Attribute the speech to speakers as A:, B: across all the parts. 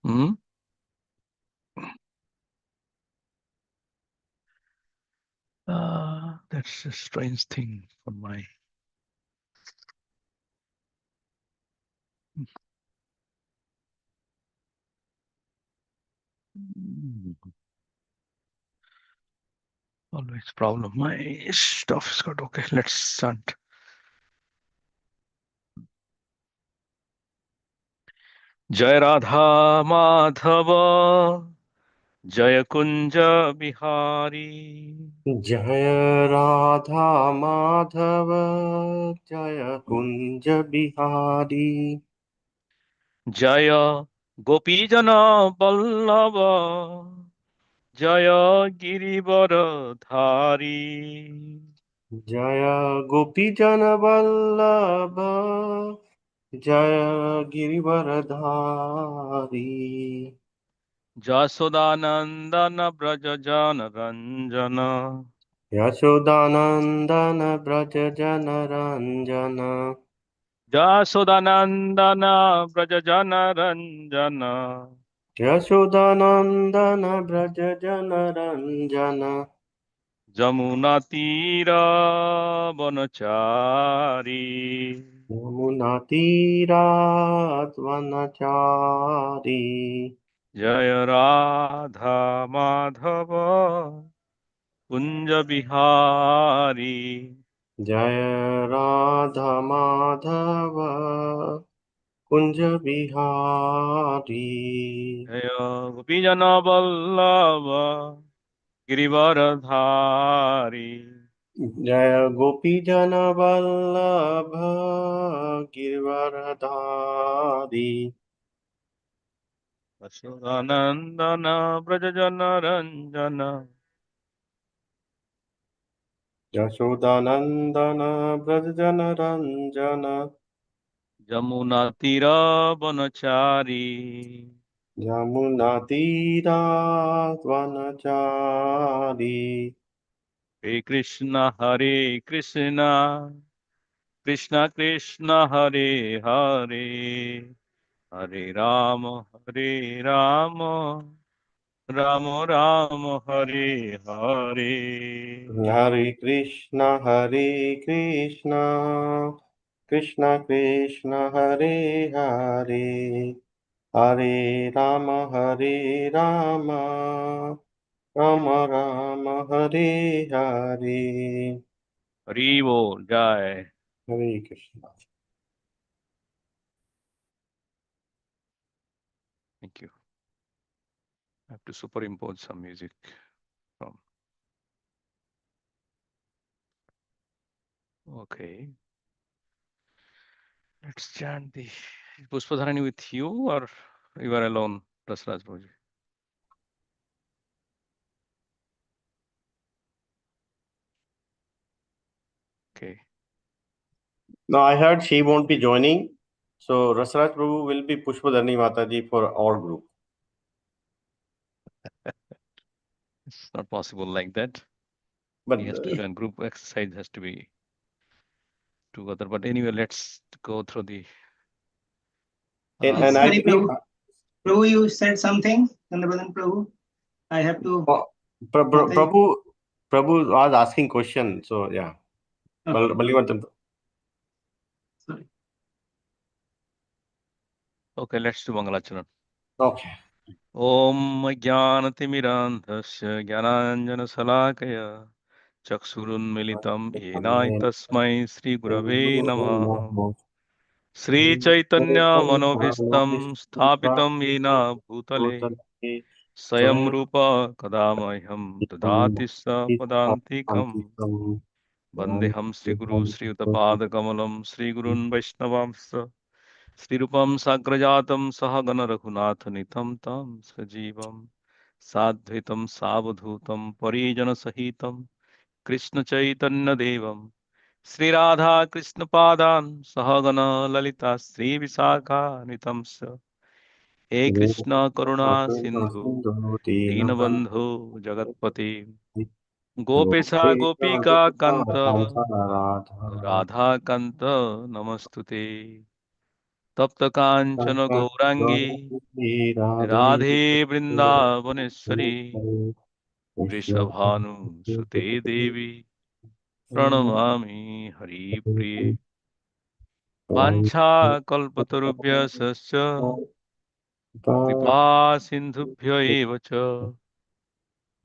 A: Hmm? That's a strange thing for my. Always problem. My stuff is got okay. Let's start. Jai Radha Madhava, Jaya Kunja Bihari,
B: जय राधा माधव जय Kunj Bihari
A: Jaya Gopijana Vallabha, Jaya Girivardhari.
B: जय गोपी जन वल्लभ जय Girivardhari
A: Jasodanandana Braja Jana Ranjana,
B: Yashodanandan Braj जन Ranjan
A: Jasodanandana Braja Jana Ranjana,
B: Yashodanandan Braj जन Ranjan
A: Jamuna Tira Vanachari.
B: Yamuna तीरात वनचारी
A: Jaya Radha Madhava Kunja Bihari.
B: जय Radha Madhav Kunj Bihari
A: Jaya Gopijana Vallabha Girivaradhari.
B: जय गोपी जन Vallabh Girvardhari
A: Vasudanandana Brajajana Ranjana,
B: Yashodanandan Braj जन Ranjan
A: Jamuna Tira Vanachari.
B: Yamuna तीरात वनचारी
A: Hare Krishna Hare Krishna Krishna Krishna Hare Hare Hare Rama Hare Rama Rama Rama Hare Hare.
B: Hare Krishna Krishna Krishna Hare Hare Hare Ram Ram Ram Hare Hare
A: Hari Bol Jai.
B: Hare Krishna
A: Thank you. I have to superimpose some music from. Okay. Let's chant the Pushpadharani with you, or you are alone, Rasraj Bhoji? Okay.
B: No, I heard she won't be joining. So Rasraj Prabhu will be Pushpadharani Mataji for our group.
A: It's not possible like that.
B: But
A: He has to join group exercise, has to be together. But anyway, let's go through the.
B: and I
C: Sorry,
B: believe
C: Prabhu, you said something, Chandrabadan Prabhu. I have to. Mataji.
B: Prabhu was asking question. So yeah.
C: Okay.
B: Ballivantan.
C: Sorry.
A: Okay, let's do Mangalacharan.
B: Okay.
A: Om Jnanatimirandhasya Jnananjana Chaksurunmilitam Yenai Tasmai Sri Gurave Namaha Sri Chaitanya Manobhistam Sthapitam Yena Bhutale Swayam Rupa Kadamahyam Dadati Sa Padantikam Vandeham Sri Guru Sri Utapad Kamalam Sri Gurun Vaishnavamsa Sri Rupam Sagrajatam Sahagana Raghunath Nitam Tam Sajivam Sadhvitam Savadhutam Parijana Sahitam Krishna Chaitanya Devam Sri Radha Krishna Padan Sahagana Lalita Sri Visakha Nitamsa He Krishna Karuna Sindhu Dinabandhu Jagatpati Gopesha Gopika Kanta Radha Kanta Namastute. तप्त कांचन गौरांगी राधे वृंदावनेश्वरी वृषभानुसुते देवी प्रणमामि हरिप्रिये वाञ्छाकल्पतरुभ्यश्च कृपा सिन्धुभ्य एव च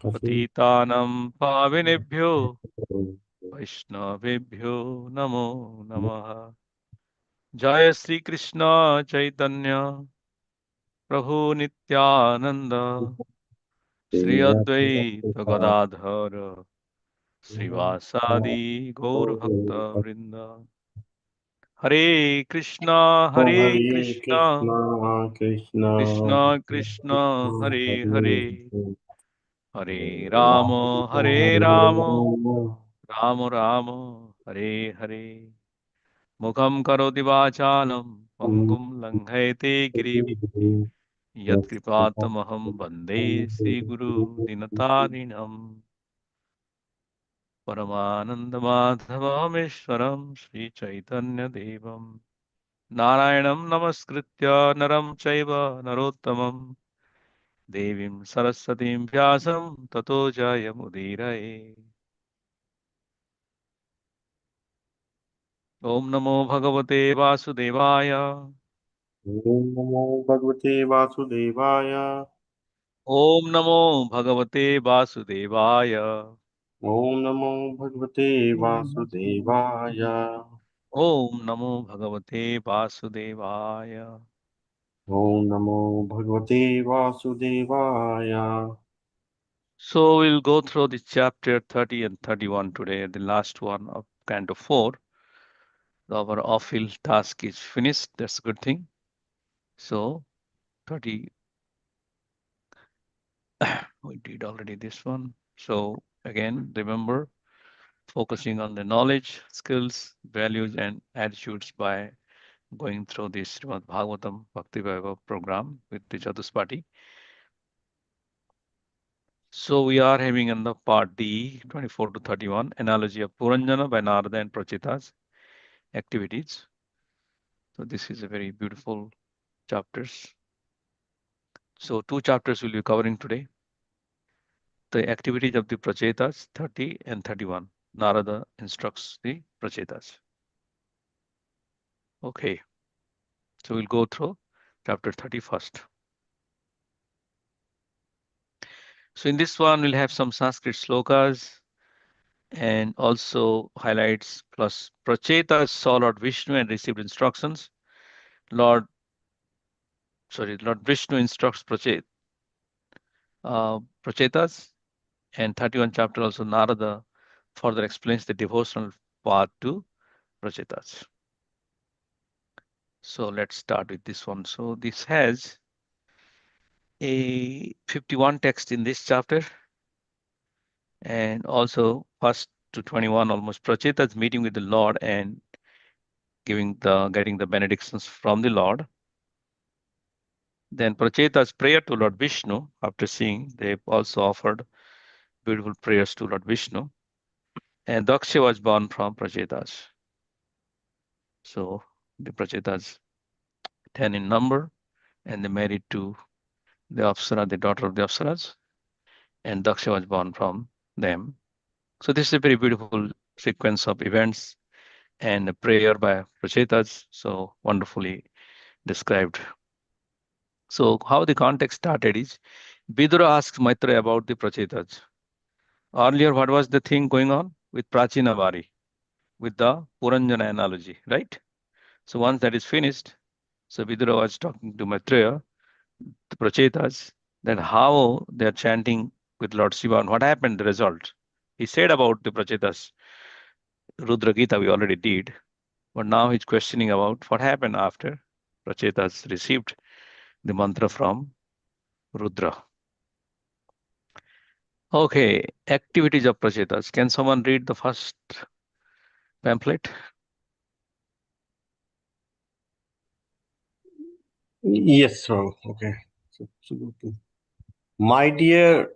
A: पतितानां पावनेभ्यो वैष्णवेभ्यो नमो नमः। जय श्री कृष्ण चैतन्य प्रभु नित्यानंद श्री अद्वैत गदाधर श्रीवासादि गौर भक्त वृंद। हरे Krishna
B: Hare
A: Krishna
B: Krishna, Krishna
A: Krishna Krishna Hare Hare
B: Hare
A: हरे राम हरे राम
B: Rama,
A: राम राम हरे हरे। मुखं करोति वाचालं पङ्गुं लङ्घयते गिरिं यत्कृपातमहं वन्दे श्रीगुरुदिनतारिणम्। परमानन्दमाधवमेश्वरं श्रीचैतन्यदेवं नारायणं नमस्कृत्य नरं चैव नरोत्तमं देवीं सरस्वतीं व्यासं ततो जयमुदीरये। ॐ नमो भगवते वासुदेवाय
B: Om Namo Bhagavate Vasudevaya.
A: ॐ नमो भगवते वासुदेवाय
B: Om Namo Bhagavate Vasudevaya.
A: ॐ नमो भगवते वासुदेवाय।
B: Om Namo Bhagavate Vasudevaya.
A: So we'll go through the chapter 30 and 31 today, the last one of Canto 4. Our off-field task is finished. That's a good thing. So 30, we did already this one. So again, remember, focusing on the knowledge, skills, values, and attitudes by going through this Srimad Bhagavatam Bhakti Vaibhav program with the Chatuspati. So we are having in the part D, 24 to 31, analogy of Puranjana by Narada and Pracetas activities. So this is a very beautiful chapters. So two chapters we'll be covering today. The activities of the Pracetas, 30 and 31. Narada instructs the Pracetas. Okay, so we'll go through chapter 30 first. So in this one, we'll have some Sanskrit slokas and also highlights plus Prachetas saw Lord Vishnu and received instructions. Lord Vishnu instructs Prachetas, and 31 chapter also Narada further explains the devotional path to Prachetas. So let's start with this one. So this has a 51 text in this chapter, and also first to 21 almost Prachetas meeting with the Lord and getting the benedictions from the Lord. Then Prachetas prayer to Lord Vishnu. After seeing, they also offered beautiful prayers to Lord Vishnu. And Daksha was born from Prachetas. So the Prachetas 10 in number, and they married to the Apsara, the daughter of the Apsaras, and Daksha was born from them. So this is a very beautiful sequence of events and a prayer by Prachetas, so wonderfully described. So how the context started is, Vidura asks Maitreya about the Prachetas. Earlier, what was the thing going on with Prachinavari, with the Puranjana analogy, right? So once that is finished, so Vidura was talking to Maitreya, the Prachetas, that how they are chanting with Lord Shiva and what happened, the result. He said about the Prachetas, Rudra Gita we already did, but now he's questioning about what happened after Prachetas received the mantra from Rudra. Okay, activities of Prachetas. Can someone read the first pamphlet?
B: Yes, sir. Okay. My dear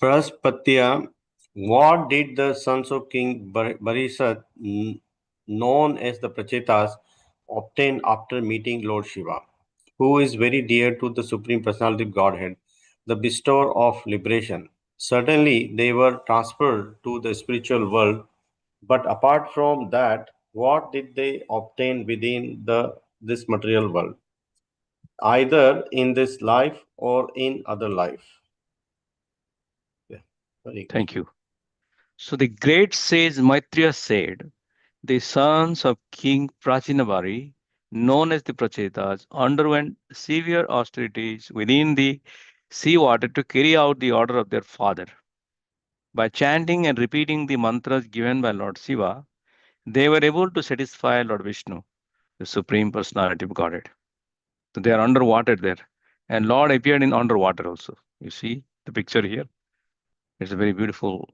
B: Praspatya, what did the sons of King Barisat, known as the Prachetas, obtained after meeting Lord Shiva, who is very dear to the Supreme Personality of Godhead, the bestower of liberation. Certainly, they were transferred to the spiritual world, but apart from that, what did they obtain within this material world, either in this life or in other life? Yeah, very good.
A: Thank you. So the great sage Maitreya said, the sons of King Prachinavari, known as the Pracetas, underwent severe austerities within the sea water to carry out the order of their father. By chanting and repeating the mantras given by Lord Shiva, they were able to satisfy Lord Vishnu, the Supreme Personality of Godhead. So they are underwater there. And Lord appeared in underwater also. You see the picture here? It's a very beautiful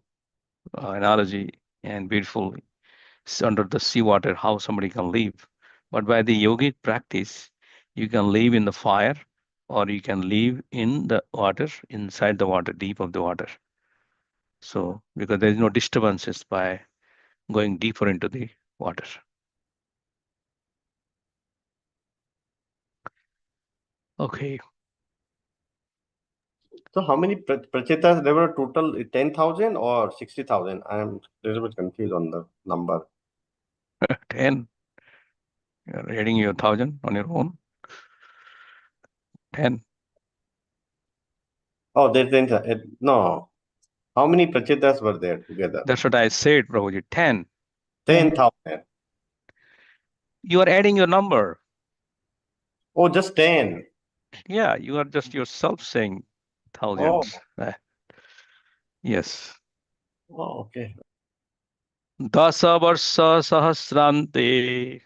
A: analogy and beautiful under the seawater, how somebody can live. But by the yogic practice, you can live in the fire or you can live in the water, inside the water, deep of the water. So, because there is no disturbances by going deeper into the water. Okay.
B: So how many prachetas? There were total 10,000 or 60,000? I am a little bit confused on the number.
A: 10. You're adding your 1,000 on your own. 10.
B: Oh, there's 10. No. How many prachetas were there together?
A: That's what I said, Prabhuji. 10.
B: 10,000.
A: You are adding your number.
B: Oh, just 10.
A: Yeah, you are just yourself saying
B: Oh,
A: thousands. Yes.
B: oh, okay.
A: Dasavarsa sahasrante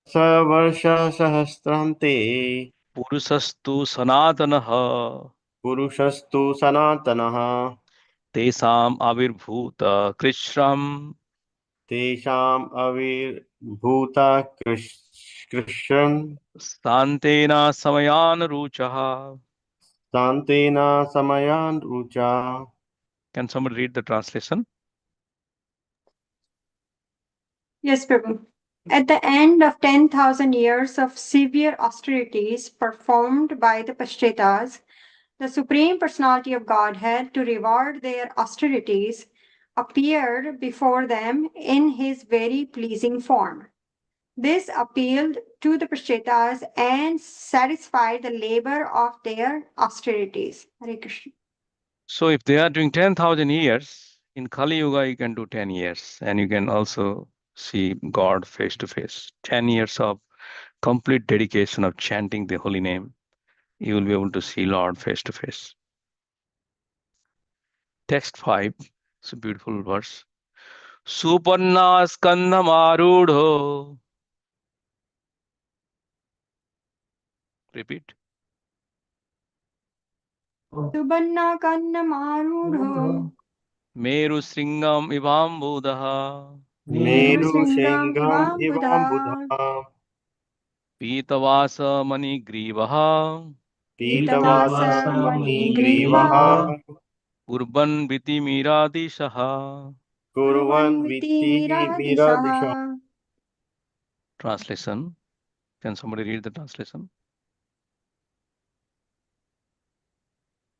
B: Savarsha sahasrante
A: purusastu sanatanaha
B: purushastu sanatanaha
A: tesam avirbhuta krishram
B: tesham avir bhuta krishran
A: santena samayan ruchaha.
B: santena samayan rucha.
A: Can somebody read the translation?
D: Yes, Prabhu. At the end of 10,000 years of severe austerities performed by the Pracetas, the Supreme Personality of Godhead, to reward their austerities, appeared before them in his very pleasing form. This appealed to the Pracetas and satisfied the labor of their austerities. Hare Krishna.
A: So if they are doing 10,000 years, in Kali Yuga, you can do 10 years and you can also see God face to face. 10 years of complete dedication of chanting the holy name. You will be able to see Lord face to face. Text 5. It's a beautiful verse. Suparna skandham arudho. Repeat.
D: Subanna Kannamaruಢo
A: Meru sringam ivam buddha.
B: Meru
D: Merusingam
B: Shingam
D: Ivam
B: Ivam
D: Buddha
B: Buddha
A: Pitavasa mani grivaha.
B: Pitavasa
D: Pitavasa
B: Mani
D: Manigriva
B: Grivaha
A: Urban viti miradishaha.
B: Kurvan
D: Kurvanviti
B: Viti Miradisha.
D: Miradisha.
A: Translation. Can somebody read the translation?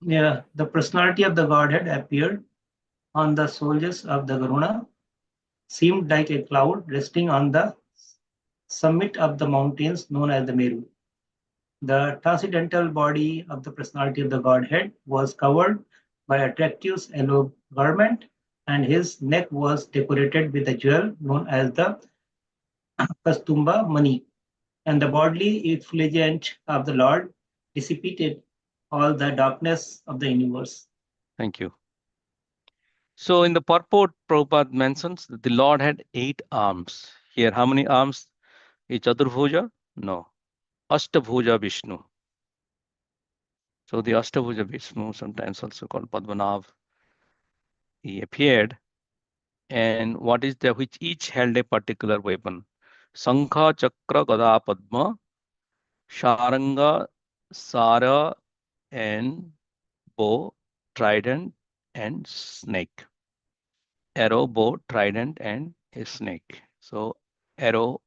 C: Yeah, the personality of the Godhead appeared on the soldiers of the Garuna, seemed like a cloud resting on the summit of the mountains known as the Meru. The transcendental body of the personality of the Godhead was covered by a attractive yellow garment, and his neck was decorated with a jewel known as the Kastumba Mani. And the bodily effulgence of the Lord dissipated all the darkness of the universe.
A: Thank you. So in the purport, Prabhupada mentions that the Lord had 8 arms. Here, how many arms? A Chaturbhuja? No. Ashtabhuja Vishnu. So the Ashtabhuja Vishnu, sometimes also called Padmanav, he appeared. And what is there? Which each held a particular weapon. Sankha, Chakra, Gada, Padma, Sharanga, Sara, and bow, trident, and snake. Arrow, bow, trident, and a snake. So arrow,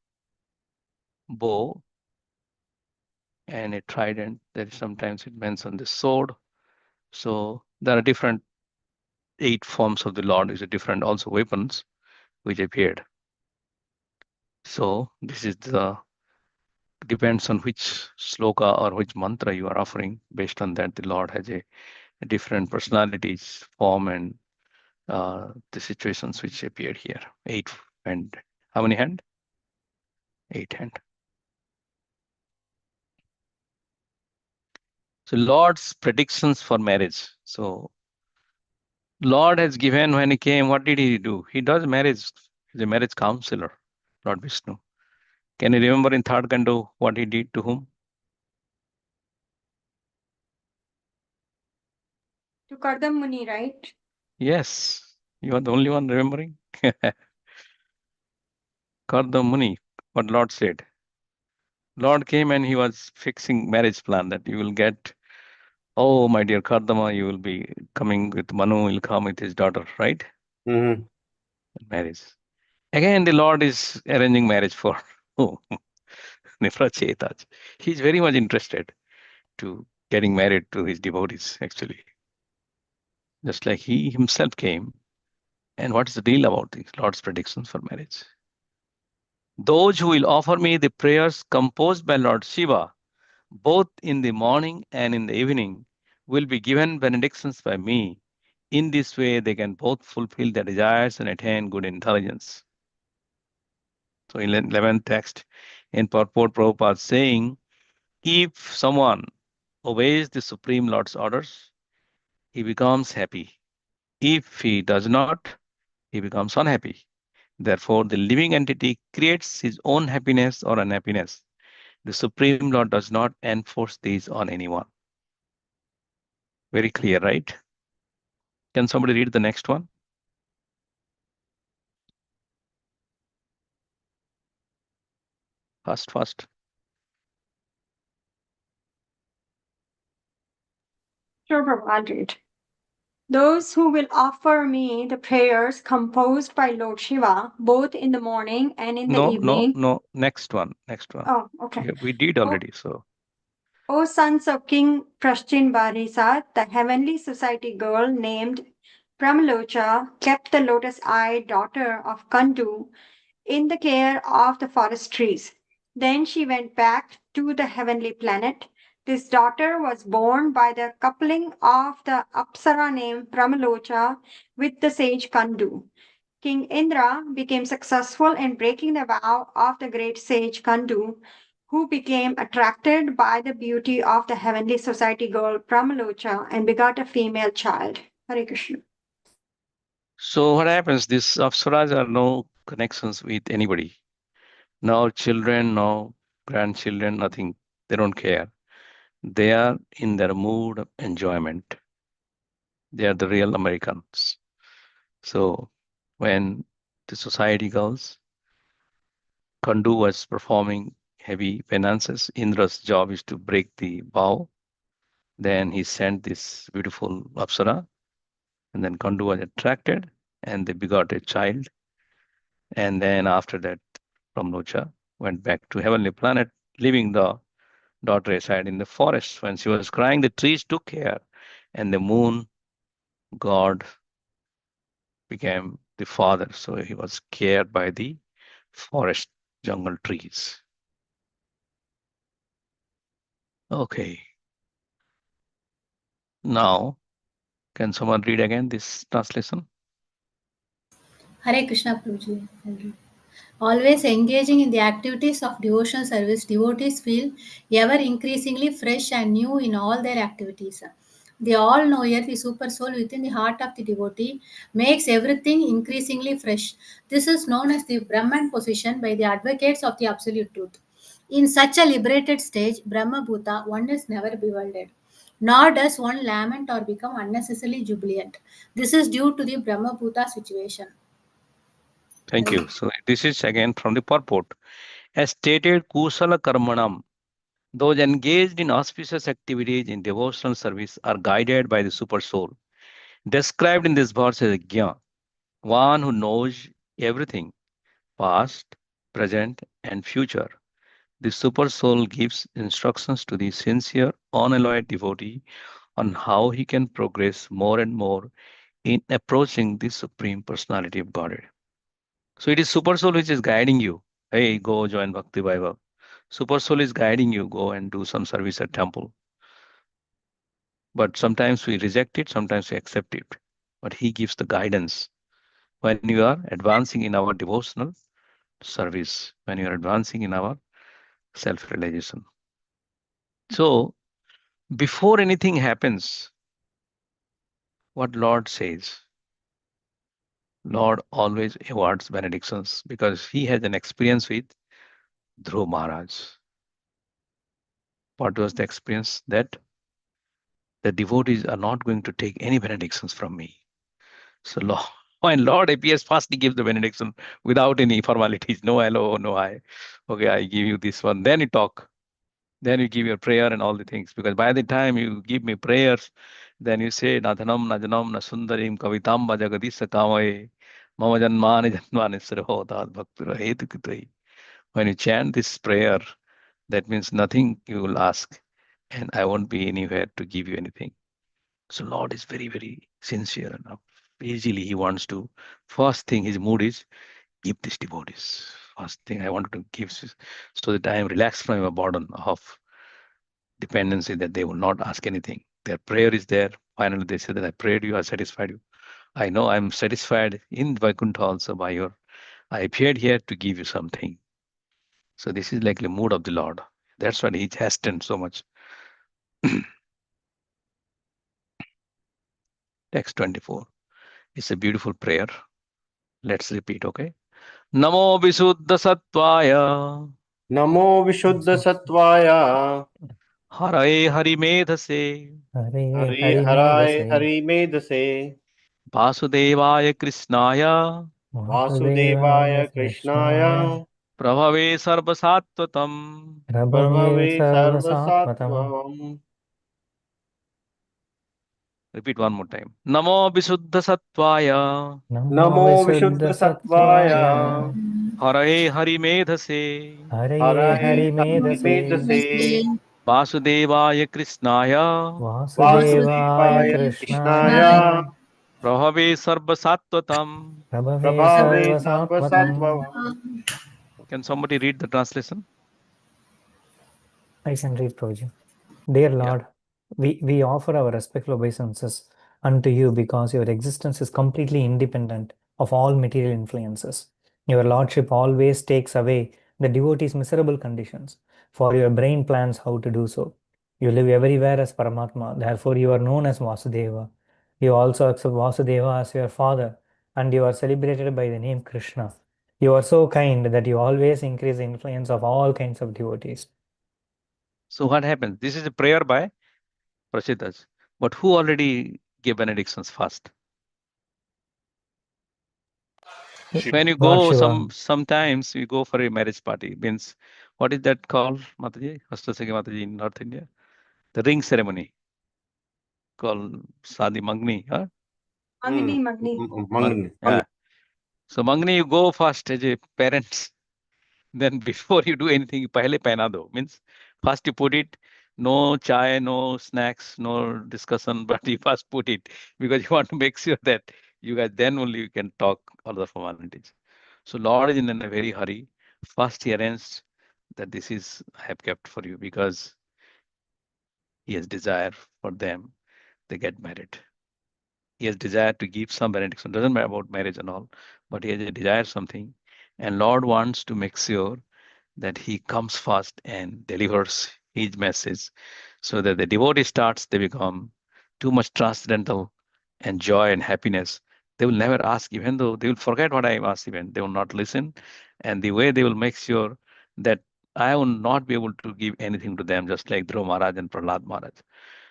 A: bow and a trident. There is sometimes it mentions the sword. So there are different 8 forms of the Lord, is a different also weapons which appeared. So this is the depends on which sloka or which mantra you are offering. Based on that, the Lord has a different personalities, form, and the situations which appeared here. 8 and how many hand? 8 hand. So Lord's predictions for marriage. So Lord has given when he came, what did he do? He does marriage. He's a marriage counselor, Lord Vishnu. Can you remember in third canto what he did to whom?
D: To Kardam Muni, right?
A: Yes, you are the only one remembering. Kardam Muni, what Lord said. Lord came and he was fixing marriage plan that you will get, oh my dear Kardama, you will be coming with Manu, will come with his daughter, right?
B: Mm-hmm.
A: Marriage. Again, the Lord is arranging marriage for whom? Pracetas. He's very much interested to getting married to his devotees, actually. Just like he himself came. And what is the deal about the Lord's predictions for marriage? Those who will offer me the prayers composed by Lord Shiva, both in the morning and in the evening, will be given benedictions by me. In this way, they can both fulfill their desires and attain good intelligence. So in 11th text, in purport, Prabhupada saying, if someone obeys the Supreme Lord's orders, he becomes happy. If he does not, he becomes unhappy. Therefore, the living entity creates his own happiness or unhappiness. The Supreme Lord does not enforce these on anyone. Very clear, right? Can somebody read the next one? Fast.
D: Sure, Prabhu, I'll read. Those who will offer me the prayers composed by Lord Shiva, both in the morning and in the evening.
A: No. Next one.
D: Oh, okay.
A: We did already. So
D: O sons of King Praschin Barisat, the heavenly society girl named Pramalocha kept the lotus-eyed daughter of Kandu in the care of the forest trees. Then she went back to the heavenly planet. This daughter was born by the coupling of the Apsara named Pramalocha with the sage Kandu. King Indra became successful in breaking the vow of the great sage Kandu, who became attracted by the beauty of the heavenly society girl Pramalocha and begot a female child. Hare Krishna.
A: So what happens? These apsaras are no connections with anybody. No children, no grandchildren, nothing. They don't care. They are in their mood of enjoyment. They are the real Americans. So when the society girls, Kandu was performing heavy penances. Indra's job is to break the vow. Then he sent this beautiful Apsara, and then Kandu was attracted, and they begot a child. And then after that, Brahmlocha went back to heavenly planet, leaving the daughter aside in the forest. When she was crying, the trees took care, and the moon god became the father. So he was cared by the forest jungle trees. Okay. Now, can someone read again this translation?
E: Hare Krishna Prabhuji. I'll read. Always engaging in the activities of devotional service, devotees feel ever increasingly fresh and new in all their activities. The all knower, the super soul within the heart of the devotee, makes everything increasingly fresh. This is known as the Brahman position by the advocates of the absolute truth. In such a liberated stage, Brahma Bhuta, one is never bewildered. Nor does one lament or become unnecessarily jubilant. This is due to the Brahma Bhuta situation.
A: Thank you. So this is again from the purport. As stated, Kusala Karmanam, those engaged in auspicious activities in devotional service are guided by the super soul. Described in this verse as Gya, one who knows everything, past, present, and future. The super soul gives instructions to the sincere, unalloyed devotee on how he can progress more and more in approaching the Supreme Personality of Godhead. So it is super soul which is guiding you. Hey, go join Bhakti Vaibhav. Super soul is guiding you, go and do some service at temple. But sometimes we reject it, sometimes we accept it. But he gives the guidance when you are advancing in our devotional service, when you are advancing in our self-realization. So before anything happens, what Lord says, Lord always awards benedictions because he has an experience with Dhruv Maharaj. What was the experience? That the devotees are not going to take any benedictions from me. So Lord, when Lord appears, first he gives the benediction without any formalities. No hello, no hi. Okay, I give you this one. Then you talk. Then you give your prayer and all the things. Because by the time you give me prayers, then you say, Nadhanam, Najanam, Nasundarim, Kavitam, Jagadisa Kamaye, Mama Janmani Janmani Srahodat Bhaktura Hetukitai. When you chant this prayer, that means nothing you will ask, and I won't be anywhere to give you anything. So Lord is very, very sincere enough. Easily he wants to. First thing his mood is give these devotees. First thing I wanted to give so that I am relaxed from a burden of dependency that they will not ask anything. Their prayer is there. Finally, they say that I prayed you, I satisfied you. I know I'm satisfied in Vaikuntha also by your. I appeared here to give you something. So this is like the mood of the Lord. That's why he chastened so much. Text 24. It's a beautiful prayer. Let's repeat, okay? Namo Visuddha Sattvaya
B: नमो विशुद्ध सत्वाय
A: Hare Hari Medhase
F: हरे
B: हरि
F: हरि
B: हराय
F: मेधसे
B: हरि मेध से
A: Vasudevaya Krishnaya
F: वासुदेवाय
B: वासुदेवाय कृष्णाय
F: कृष्णाय
A: Prabhave Sarvasatvatam.
F: प्रभवे
B: प्रभवे
F: सर्वसात्वतम्
B: सर्वसात्वम्
A: Repeat one more time. Namo Visuddha Sattvaya
F: Namo
B: Namo विशुद्ध सत्वाय
F: विशुद्धसत्त्वाय
A: Hare Hari Medhase
F: हरये
B: हराय हरि
F: हरिमेधसे
B: मेध से
A: Vasudevaya Krishnaya
F: वासुदेवाय
B: वासुदेवाय
F: कृष्णाय
B: कृष्णाय
A: Prabhave Sarvasatvatam.
F: प्रभवे
B: प्रभावे
F: सर्वसात्वतम्
B: सर्वसत्त्वम्
A: Can somebody read the translation?
F: I can read, Prabhuji. Dear
A: Yeah.
F: Lord, we offer our respectful obeisances unto you because your existence is completely independent of all material influences. Your Lordship always takes away the devotee's miserable conditions, for your brain plans how to do so. You live everywhere as Paramatma, therefore you are known as Vasudeva. You also accept Vasudeva as your father, and you are celebrated by the name Krishna. You are so kind that you always increase the influence of all kinds of devotees.
A: So what happens? This is a prayer by Pracetas. But who already gave benedictions first?
B: Shiva.
A: When you
F: Lord
A: go
F: Shiva.
A: sometimes you go for a marriage party, means what is that called, Mataji? Hastasaki Mataji in North India? The ring ceremony called Sadi Mangni. Huh?
D: Magni, Magni.
B: Mangni.
A: Yeah. So Mangni, you go first as a parents. Then before you do anything, pehle pehna do. Means first you put it, no chai, no snacks, no discussion, but you first put it because you want to make sure that you guys then only you can talk all the formalities. So Lord is in a very hurry. First he arranged that this is I have kept for you because he has desire for them. They get married. He has desire to give some benediction. Doesn't matter about marriage and all, but he has a desire something. And Lord wants to make sure that he comes first and delivers his message so that the devotee starts, they become too much transcendental and joy and happiness. They will never ask, even though they will forget what I asked, even they will not listen. And the way they will make sure that I will not be able to give anything to them, just like Dhruv Maharaj and Prahlad Maharaj.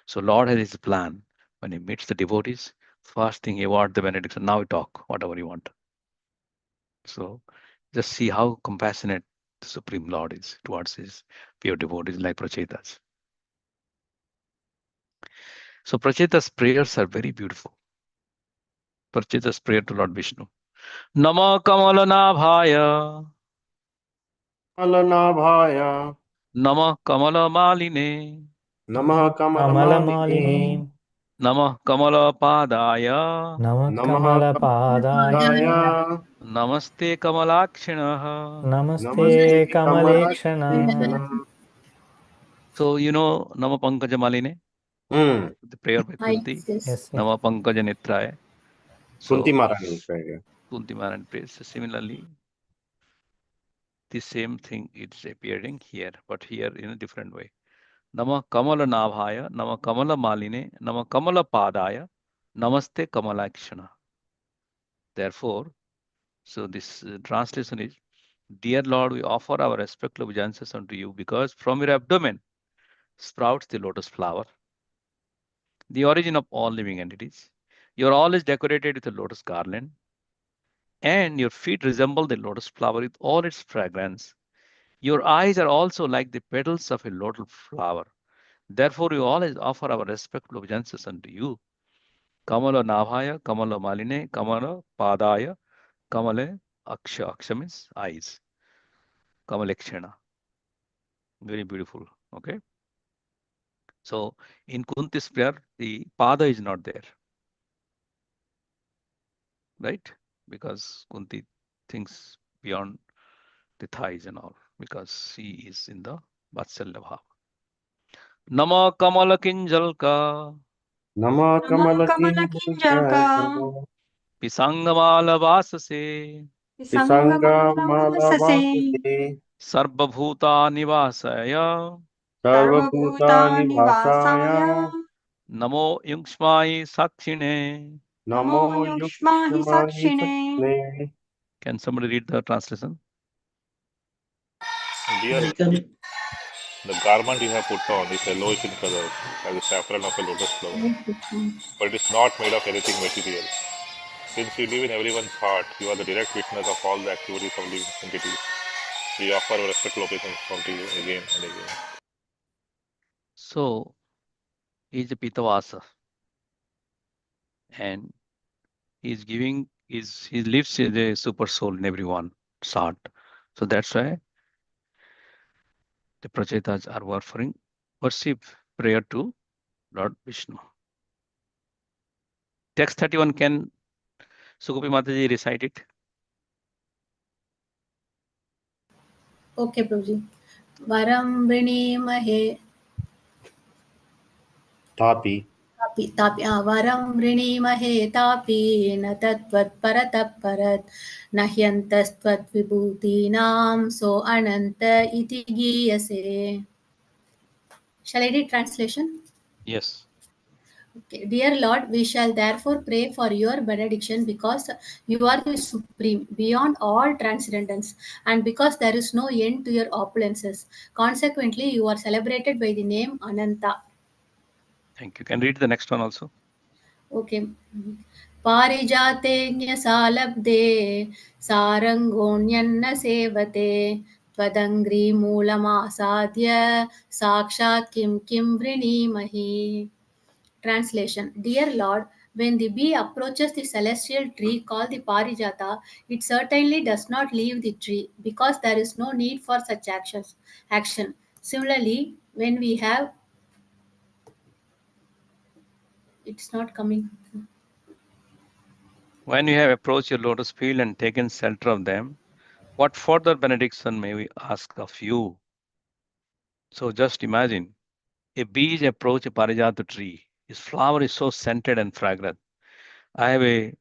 A: So Lord has his plan. When he meets the devotees, first thing he award the benediction. Now we talk, whatever you want. So just see how compassionate the Supreme Lord is towards his pure devotees like Pracetas. So Pracetas' prayers are very beautiful. Pracetas' prayer to Lord Vishnu. Nama Kamalana Bhaya
B: Alanabhaya.
A: Namah Kamala Maline.
B: Namah Kamalamaline.
F: Kamalamaline.
A: Namah Kamala Padaya.
F: Namah
B: Namah
F: Kamalapadaya.
B: Kamalaya.
A: Namaste Kamalakshana.
B: Namaste
F: Namaste Kamalekshana.
B: Kamalakshana.
A: So, you know Nama Pankaja Maline,
B: Hmm.
A: the prayer by
E: Yes,
A: Kunti.
E: yes.
F: Yes, yes.
A: Nama Pankaja Netraya.
B: Kunti
A: So,
B: Maharani prayer.
A: Kunti Maharani prays. Similarly, the same thing is appearing here, but here in a different way. Nama Kamala Nabhaya, Nama Kamala Maline, Nama Kamala Padaya, Namaste Kamalakshana. Therefore, so this translation is, Dear Lord, we offer our respectful obeisances unto you because from your abdomen sprouts the lotus flower, the origin of all living entities. Your all is decorated with a lotus garland, and your feet resemble the lotus flower with all its fragrance. Your eyes are also like the petals of a lotus flower. Therefore, we always offer our respectful obeisances unto you. Kamala Nabhaya, Kamala Maline, Kamala Padaya, Kamale Aksha. Aksha means eyes. Kamalekshana. Very beautiful. Okay. So in Kunti's prayer, the Pada is not there. Right? Because Kunti thinks beyond the thighs and all, because he is in the Vatsalya Bhava. Nama Kamala Kinjalka.
B: Namah
D: Namah
B: Kamalakinjaya.
D: Kamalakinjalka.
A: Pisangamala Vasase.
B: Pisanga
D: Visangamalabhasase.
B: Malavasate.
A: Sarvabhuta Nivasaya.
B: Sarvabhuta
D: Sarvabhutanivasaya.
B: Nivasaya.
A: Namo Yungshmai Sakshine.
D: Namo
B: Namo
D: Yukshmahi
B: Yukshmani
D: Sakshine.
B: Sakshane.
A: Can somebody read the translation?
G: Dear,
C: I can
G: the garment you have put on is yellowish in color, like the saffron of a lotus flower,
E: Yes, Krishna.
G: but it is not made of anything material. Since you live in everyone's heart, you are the direct witness of all the activities of living entities. We offer our respectful obeisances unto you again and again.
A: So he is a Pitavasa, and he is giving he lives as a super soul in everyone's heart. So that's why the Pracetas are offering worship prayer to Lord Vishnu. Text 31, can Sugopi Mataji recite it?
E: Okay, Prabhuji. Varam Vrinemahe
B: Tapi.
E: तापि वरं वृणीमहे तापि न तत्त्वत्परतः परत् न ह्यन्तस्त्वद्विभूतीनां सो अनन्त इति गीयसे. Shall I read translation?
A: Yes.
E: Okay. Dear Lord, we shall therefore pray for your benediction because you are the supreme, beyond all transcendence, and because there is no end to your opulences. Consequently, you are celebrated by the name Ananta.
A: Thank you. Can read the next one also?
E: Okay पारिजाते न्यसालब्धे सारङ्गोऽन्यन्न सेवते त्वदङ्घ्रिमूलमासाद्य साक्षात् किं वृणीमहि. Translation. Dear Lord, when the bee approaches the celestial tree called the Parijata, it certainly does not leave the tree because there is no need for such action. Similarly, when we have, it's not coming.
A: When you have approached your lotus field and taken shelter of them, what further benediction may we ask of you? So just imagine a bee approach a parijata tree. Its flower is so scented and fragrant. I have a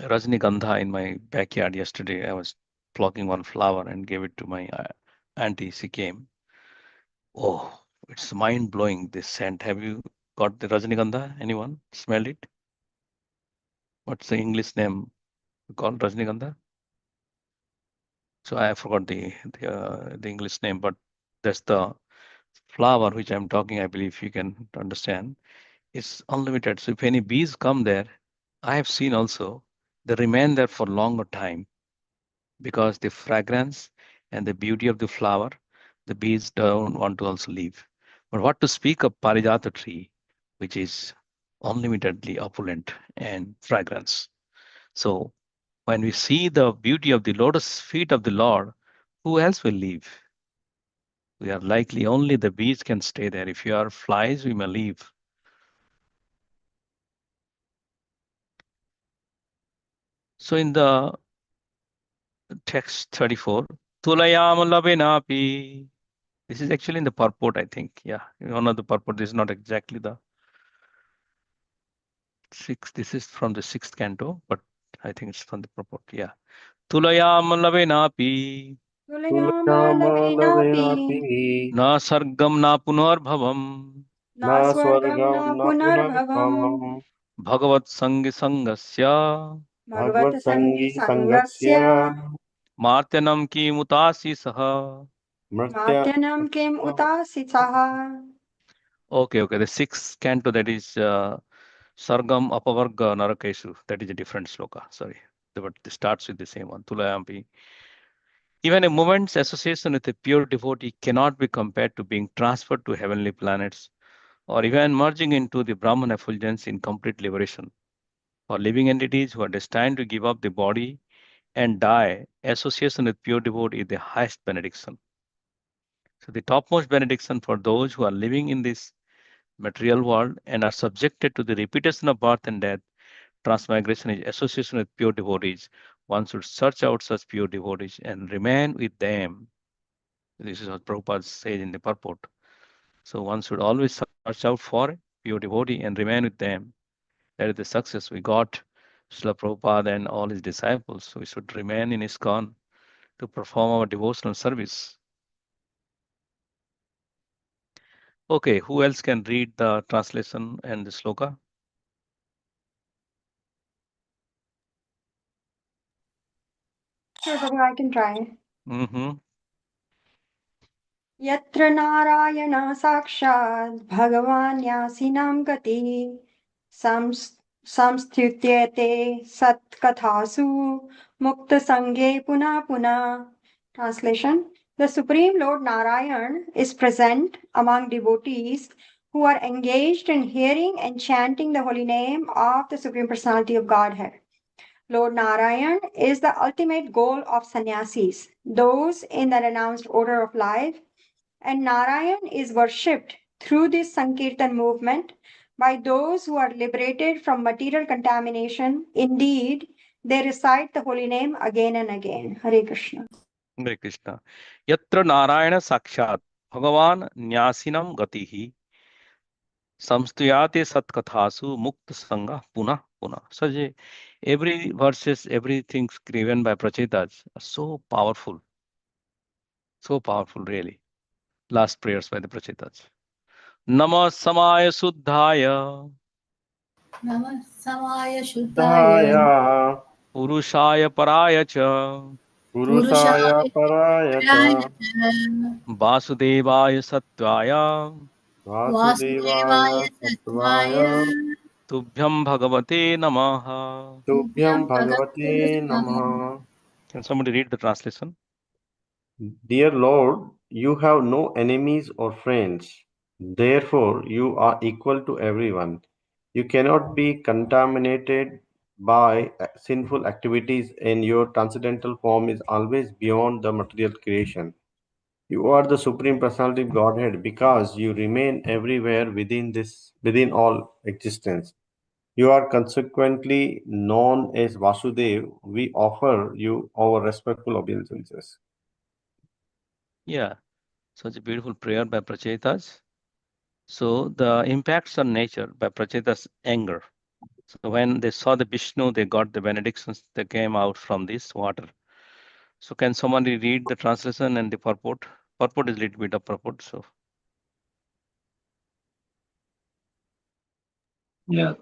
A: Rajnikandha in my backyard yesterday. I was plucking one flower and gave it to my auntie. She came. Oh, it's mind blowing, this scent. Have you got the Rajnikandha? Anyone smelled it? What's the English name called Rajnikandha? So I forgot the English name, but that's the flower which I'm talking. I believe you can understand. It's unlimited. So if any bees come there, I have seen also they remain there for longer time because the fragrance and the beauty of the flower, the bees don't want to also leave. But what to speak of Parijata tree, which is unlimitedly opulent and fragrance. So when we see the beauty of the lotus feet of the Lord, who else will leave? We are likely only the bees can stay there. If you are flies, we may leave. So in the text 34, Tulayam Labinapi. This is actually in the purport, I think. Yeah, one of the purport. This is not exactly the sixth. This is from the sixth canto, but I think it's from the purport. Yeah. Tulayam Labinapi.
B: तुलयामलवेनापि
A: Na sargam na punarbhavam.
B: न स्वर्गं न पुनर्भवम्
A: Bhagavat Sangi Sangasya.
B: भगवत्सङ्गी सङ्गस्य
A: Martyanam ki mutasi saha.
D: Matyanam kim utasitaha.
A: Okay. The sixth canto, that is Sargam Apavarga Narakeshu. That is a different sloka. Sorry. But it starts with the same one. Tulayampi. Even a moment's association with a pure devotee cannot be compared to being transferred to heavenly planets or even merging into the Brahman effulgence in complete liberation. For living entities who are destined to give up the body and die, association with pure devotee is the highest benediction. So the topmost benediction for those who are living in this material world and are subjected to the repetition of birth and death, transmigration is association with pure devotees. One should search out such pure devotees and remain with them. This is what Prabhupada says in the purport. So one should always search out for pure devotee and remain with them. That is the success. We got Srila Prabhupada and all his disciples. So we should remain in ISKCON to perform our devotional service. Okay, who else can read the translation and the sloka?
D: Sure, Prabhu, I can try.
A: Mm-hmm.
D: Yatra Narayana Sakshat Bhagavan Yasinam Gati Samsthutyate Sat Kathasu Mukta Sanghe Puna Puna. Translation: The Supreme Lord Narayan is present among devotees who are engaged in hearing and chanting the holy name of the Supreme Personality of Godhead. Lord Narayan is the ultimate goal of sannyasis, those in the renounced order of life, and Narayan is worshipped through this Sankirtan movement by those who are liberated from material contamination. Indeed, they recite the holy name again and again. Hare Krishna.
A: Hare Krishna. Yatra Narayana Sakshat Bhagavan Nyasinam Gatihi Samstuyate Satkathasu Mukta Sangha Puna Puna. So every verses, everything given by Pracetas are so powerful really. Last prayers by the Pracetas. Nama Samaya Suddhaya
E: Namah Samaya
B: दाय
E: Shuddhaya
A: Purushaya Paraya Cha
B: पुरुषाय
E: Purushaya
B: पराय च
E: Prayaya
A: Vasudevaya Satvaya
B: वासुदेवाय
E: Vasudevaya
B: सत्त्वाय
E: Satvaya
A: Tubhyam Bhagavate Namaha.
B: तुभ्यं
E: Tubhyam
B: भगवते
E: Bhagavate Namaha.
B: नमः.
A: Can somebody read the translation?
B: Dear Lord, you have no enemies or friends. Therefore, you are equal to everyone. You cannot be contaminated by sinful activities, and your transcendental form is always beyond the material creation. You are the Supreme Personality of Godhead because you remain everywhere within all existence. You are consequently known as Vasudev. We offer you our respectful obeisances.
A: Yeah, such a beautiful prayer by Pracetas. So the impacts on nature by Pracetas' anger. So when they saw the Vishnu, they got the benedictions that came out from this water. So can somebody read the translation and the purport? Purport is a little bit of purport. So
C: Yeah.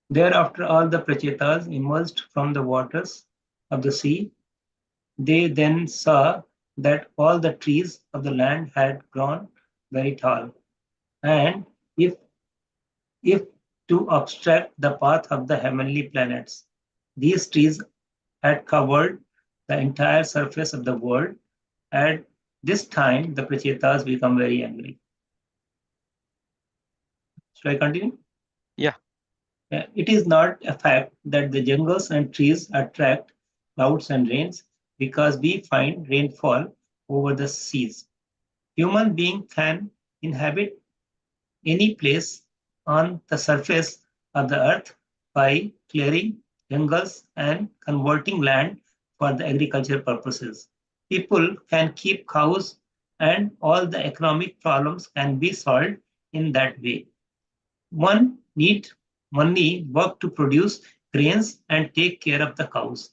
C: Thereafter, all the Pracetas emerged from the waters of the sea. They then saw that all the trees of the land had grown very tall, and if to obstruct the path of the heavenly planets, these trees had covered the entire surface of the world. At this time, the Pracetas become very angry. Should I continue?
A: yeah,
C: It is not a fact that the jungles and trees attract clouds and rains because we find rainfall over the seas. Human being can inhabit any place on the surface of the earth by clearing jungles and converting land for the agricultural purposes. People can keep cows and all the economic problems can be solved in that way. One need only work to produce grains and take care of the cows.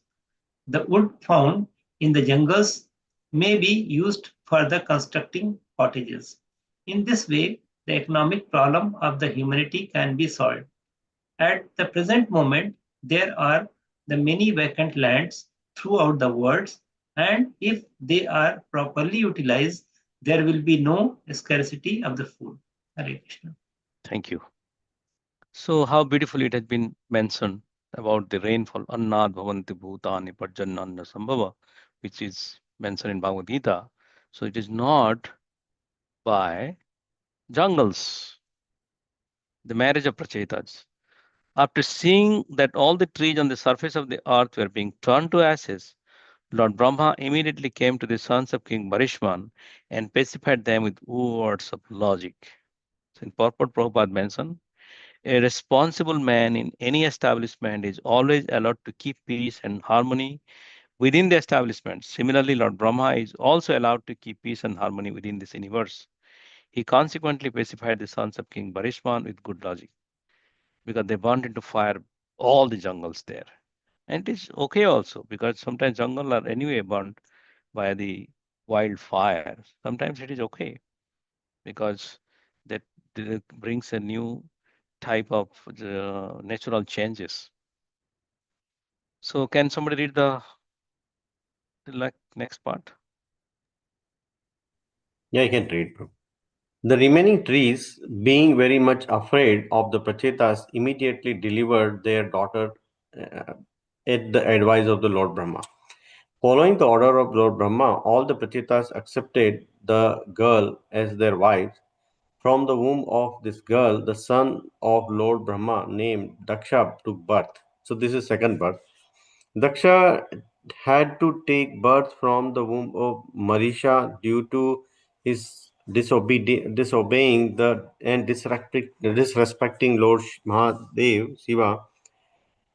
C: The wood found in the jungles may be used for the constructing cottages. In this way, the economic problem of the humanity can be solved. At the present moment, there are the many vacant lands throughout the world, and if they are properly utilized, there will be no scarcity of the food. Hare Krishna.
A: Thank you. So, how beautifully it has been mentioned about the rainfall, Annad Bhavanti Bhutani Parjananna Sambhava, which is mentioned in Bhagavad Gita. So, it is not by jungles, the marriage of Pracetas. After seeing that all the trees on the surface of the earth were being turned to ashes, Lord Brahma immediately came to the sons of King Barishman and pacified them with words of logic. So in purport, Prabhupada mentioned, a responsible man in any establishment is always allowed to keep peace and harmony within the establishment. Similarly, Lord Brahma is also allowed to keep peace and harmony within this universe. He consequently pacified the sons of King Barishman with good logic because they wanted to fire all the jungles there. And it is okay also because sometimes jungle are anyway burnt by the wildfire. Sometimes it is okay because that brings a new type of natural changes. So can somebody read the next part?
B: Yeah, I can read. The remaining trees, being very much afraid of the Prachetas, immediately delivered their daughter uh, at the advice of the Lord Brahma. Following the order of Lord Brahma, all the Prachetas accepted the girl as their wife. From the womb of this girl, the son of Lord Brahma, named Daksha, took birth. So this is second birth. Daksha had to take birth from the womb of Marisha due to his disobeying the and disrespecting Lord Mahadev Shiva.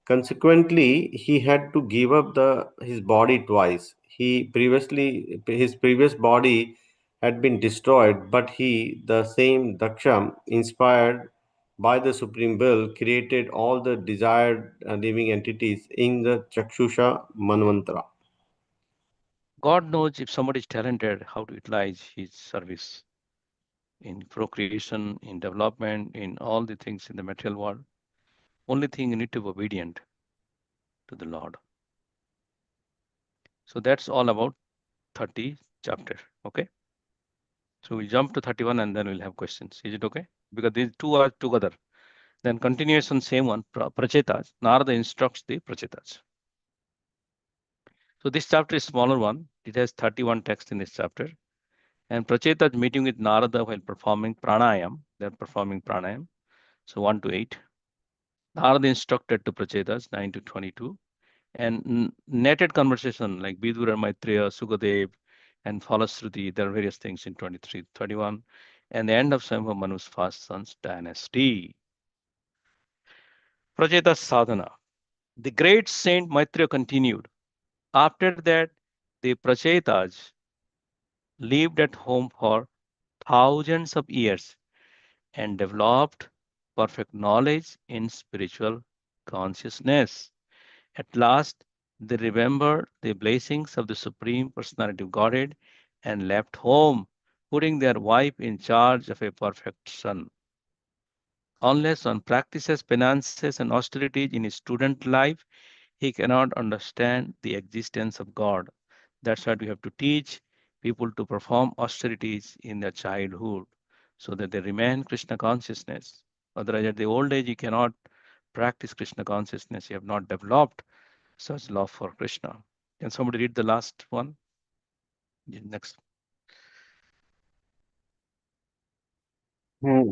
B: Consequently, he had to give up his body twice. His previous body had been destroyed, but the same Daksha, inspired by the supreme will, created all the desired living entities in the Chakshusha Manvantara.
A: God knows if somebody is talented, how to utilize his service in procreation, in development, in all the things in the material world. Only thing you need to be obedient to the Lord. So that's all about 30 chapter. Okay. So we'll jump to 31 and then we'll have questions. Is it okay? Because these two are together. Then continuation, same one, Pracetas. Narada instructs the Pracetas. So this chapter is smaller one. It has 31 texts in this chapter. And Prachetas meeting with Narada while performing pranayam. They're performing pranayam. So 1 to 8. Narada instructed to Prachetas 9 to 22. And netted conversation like Vidura, Maitreya, Sukadev, and Phalashruti. There are various things in 23, 31. And the end of Swayambhu Manu's first son's dynasty. Prachetas sadhana. The great Saint Maitreya continued. After that, the Prachetas lived at home for thousands of years and developed perfect knowledge in spiritual consciousness. At last, they remembered the blessings of the Supreme Personality of Godhead and left home, putting their wife in charge of a perfect son. Unless one practices penances and austerities in his student life, he cannot understand the existence of God. That's why we have to teach people to perform austerities in their childhood so that they remain Krishna consciousness. Otherwise, at the old age, you cannot practice Krishna consciousness. You have not developed such love for Krishna. Can somebody read the last one? Next.
B: Hmm.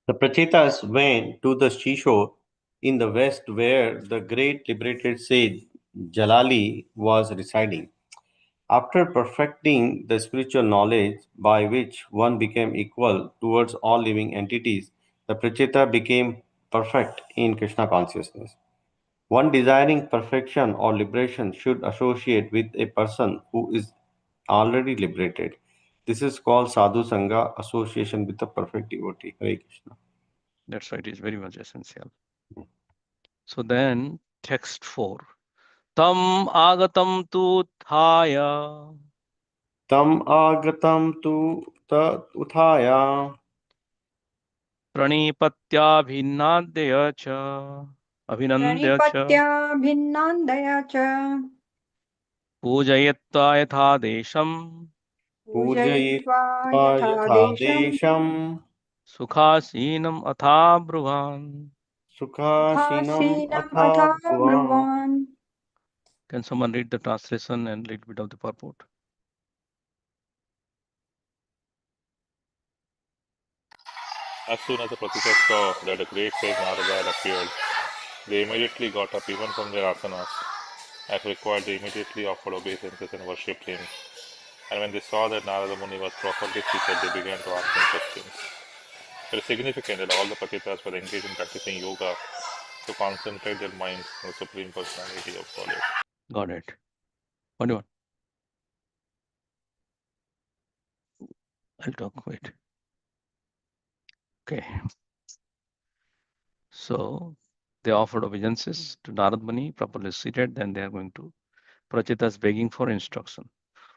B: The Prachetas went to the seashore in the west where the great liberated sage Jalali was residing. After perfecting the spiritual knowledge by which one became equal towards all living entities, the Pracheta became perfect in Krishna consciousness. One desiring perfection or liberation should associate with a person who is already liberated. This is called sadhu sangha, association with the perfect devotee. Hare Krishna.
A: That's why it is very much essential. So then, text 4. Tam agatam tu thaya
B: Tam agatam tu ta uthaya
A: pranipatya abhinandya cha
D: Pranipatya bhinnandaya cha
A: pujayatva yatha desham
D: pujayitva
B: pujayitva
D: yatha
B: yatha
D: desham
B: desham
A: sukhasinam atha bruvan.
B: sukhasinam
D: athasinam
B: atha
D: atha
B: bhuvan.
D: bruvan.
A: Can someone read the translation and little bit of the purport?
G: As soon as the Pracetas saw that the great sage Narada had appeared, they immediately got up even from their asanas. As required, they immediately offered obeisances and worshipped him. And when they saw that Narada Muni was properly seated, they began to ask him questions. It is significant that all the Patitas were engaged in practicing yoga to concentrate their minds on the Supreme Personality of Godhead.
A: Got it. What do you want? I'll talk. Wait. Okay. So they offered obeisances to Narad Muni, properly seated. Then they are going to Prachetas begging for instruction.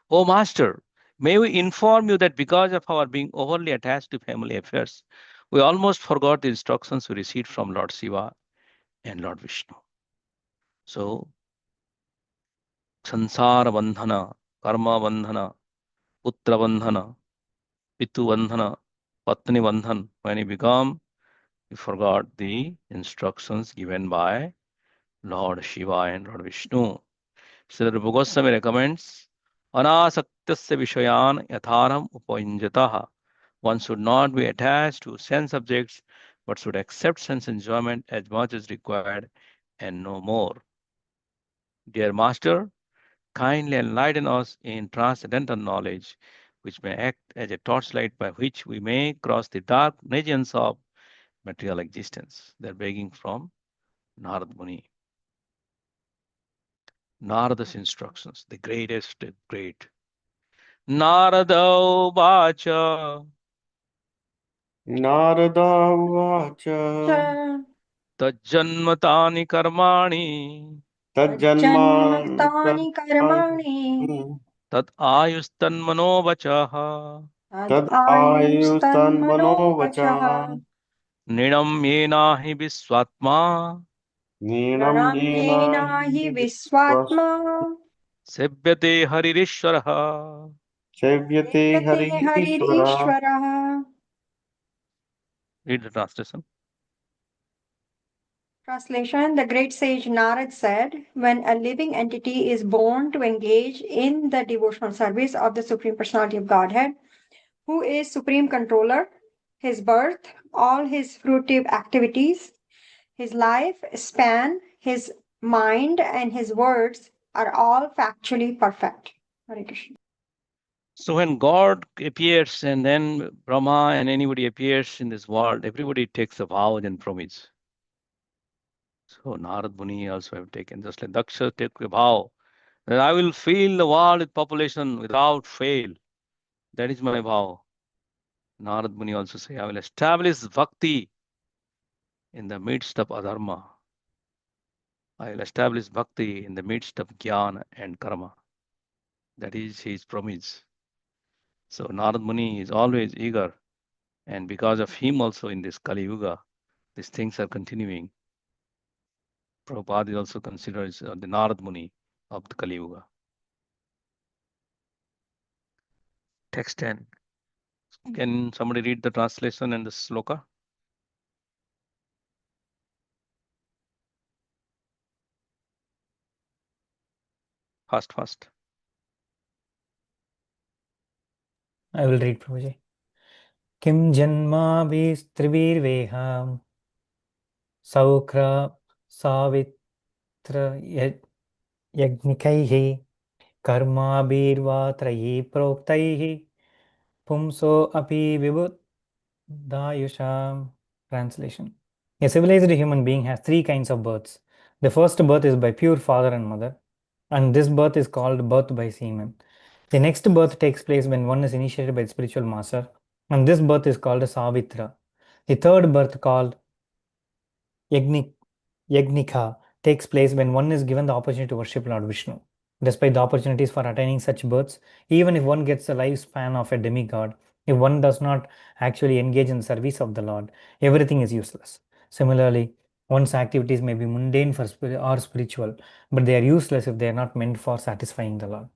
A: Oh, Master, may we inform you that because of our being overly attached to family affairs, we almost forgot the instructions we received from Lord Shiva and Lord Vishnu. So, Sansara Bandhana, Karma Bandhana, Putra Bandhana, Pitu Bandhana, Patni Bandhan, when he become, he forgot the instructions given by Lord Shiva and Lord Vishnu. Srila Rupa Goswami recommends Anasaktasya Vishayan Yatharam Upayunjataha. One should not be attached to sense objects, but should accept sense enjoyment as much as required and no more. Dear Master, kindly enlighten us in transcendental knowledge, which may act as a torchlight by which we may cross the dark regions of material existence. They're begging from Narad Muni. Narada's instructions, the greatest great. Narada Vacha
B: Narada uvacha
D: Cha
A: Tajjanmatani Karmani
B: tajjanman
D: janmatani karmani
A: Tat Ayustanmano Vachaha
D: tad
B: tad
D: ayustan
B: ayustan
D: manovacha
B: manovacha
A: Nidam Yenahi Viswatma
B: neenam yena
D: pranamyena hi viswatma
A: Sebyate Haririshwaraha.
B: sevyate
D: sevyate
B: hari
D: harir
B: ishvara.
D: ishwarah.
A: Read the translation.
D: Translation: The great sage Narad said, when a living entity is born to engage in the devotional service of the Supreme Personality of Godhead, who is Supreme Controller, his birth, all his fruitive activities, his life span, his mind, and his words are all factually perfect. Hare Krishna.
A: So when God appears and then Brahma and anybody appears in this world, everybody takes a vow and promise. So Narad Muni also have taken, just like Daksha take a vow that I will fill the world with population without fail. That is my vow. Narad Muni also say, I will establish bhakti in the midst of adharma. I will establish bhakti in the midst of jnana and karma. That is his promise. So Narad Muni is always eager, and because of him also in this Kali Yuga, these things are continuing. Prabhupada is also considered as the Narad Muni of the Kali Yuga. Text 10. Can somebody read the translation and the sloka? Fast.
F: I will read, Prabhuji. Kim Janma Trivirveham Saukra Savitra Yagnikaihi Karma trayi proktaihi pumso api vibuddhayusham. Translation. A civilized human being has three kinds of births. The first birth is by pure father and mother, and this birth is called birth by semen. The next birth takes place when one is initiated by the spiritual master, and this birth is called Savitra. The third birth, called Yagnika, takes place when one is given the opportunity to worship Lord Vishnu. Despite the opportunities for attaining such births, even if one gets the lifespan of a demigod, if one does not actually engage in the service of the Lord, everything is useless. Similarly, one's activities may be mundane or spiritual, but they are useless if they are not meant for satisfying the Lord.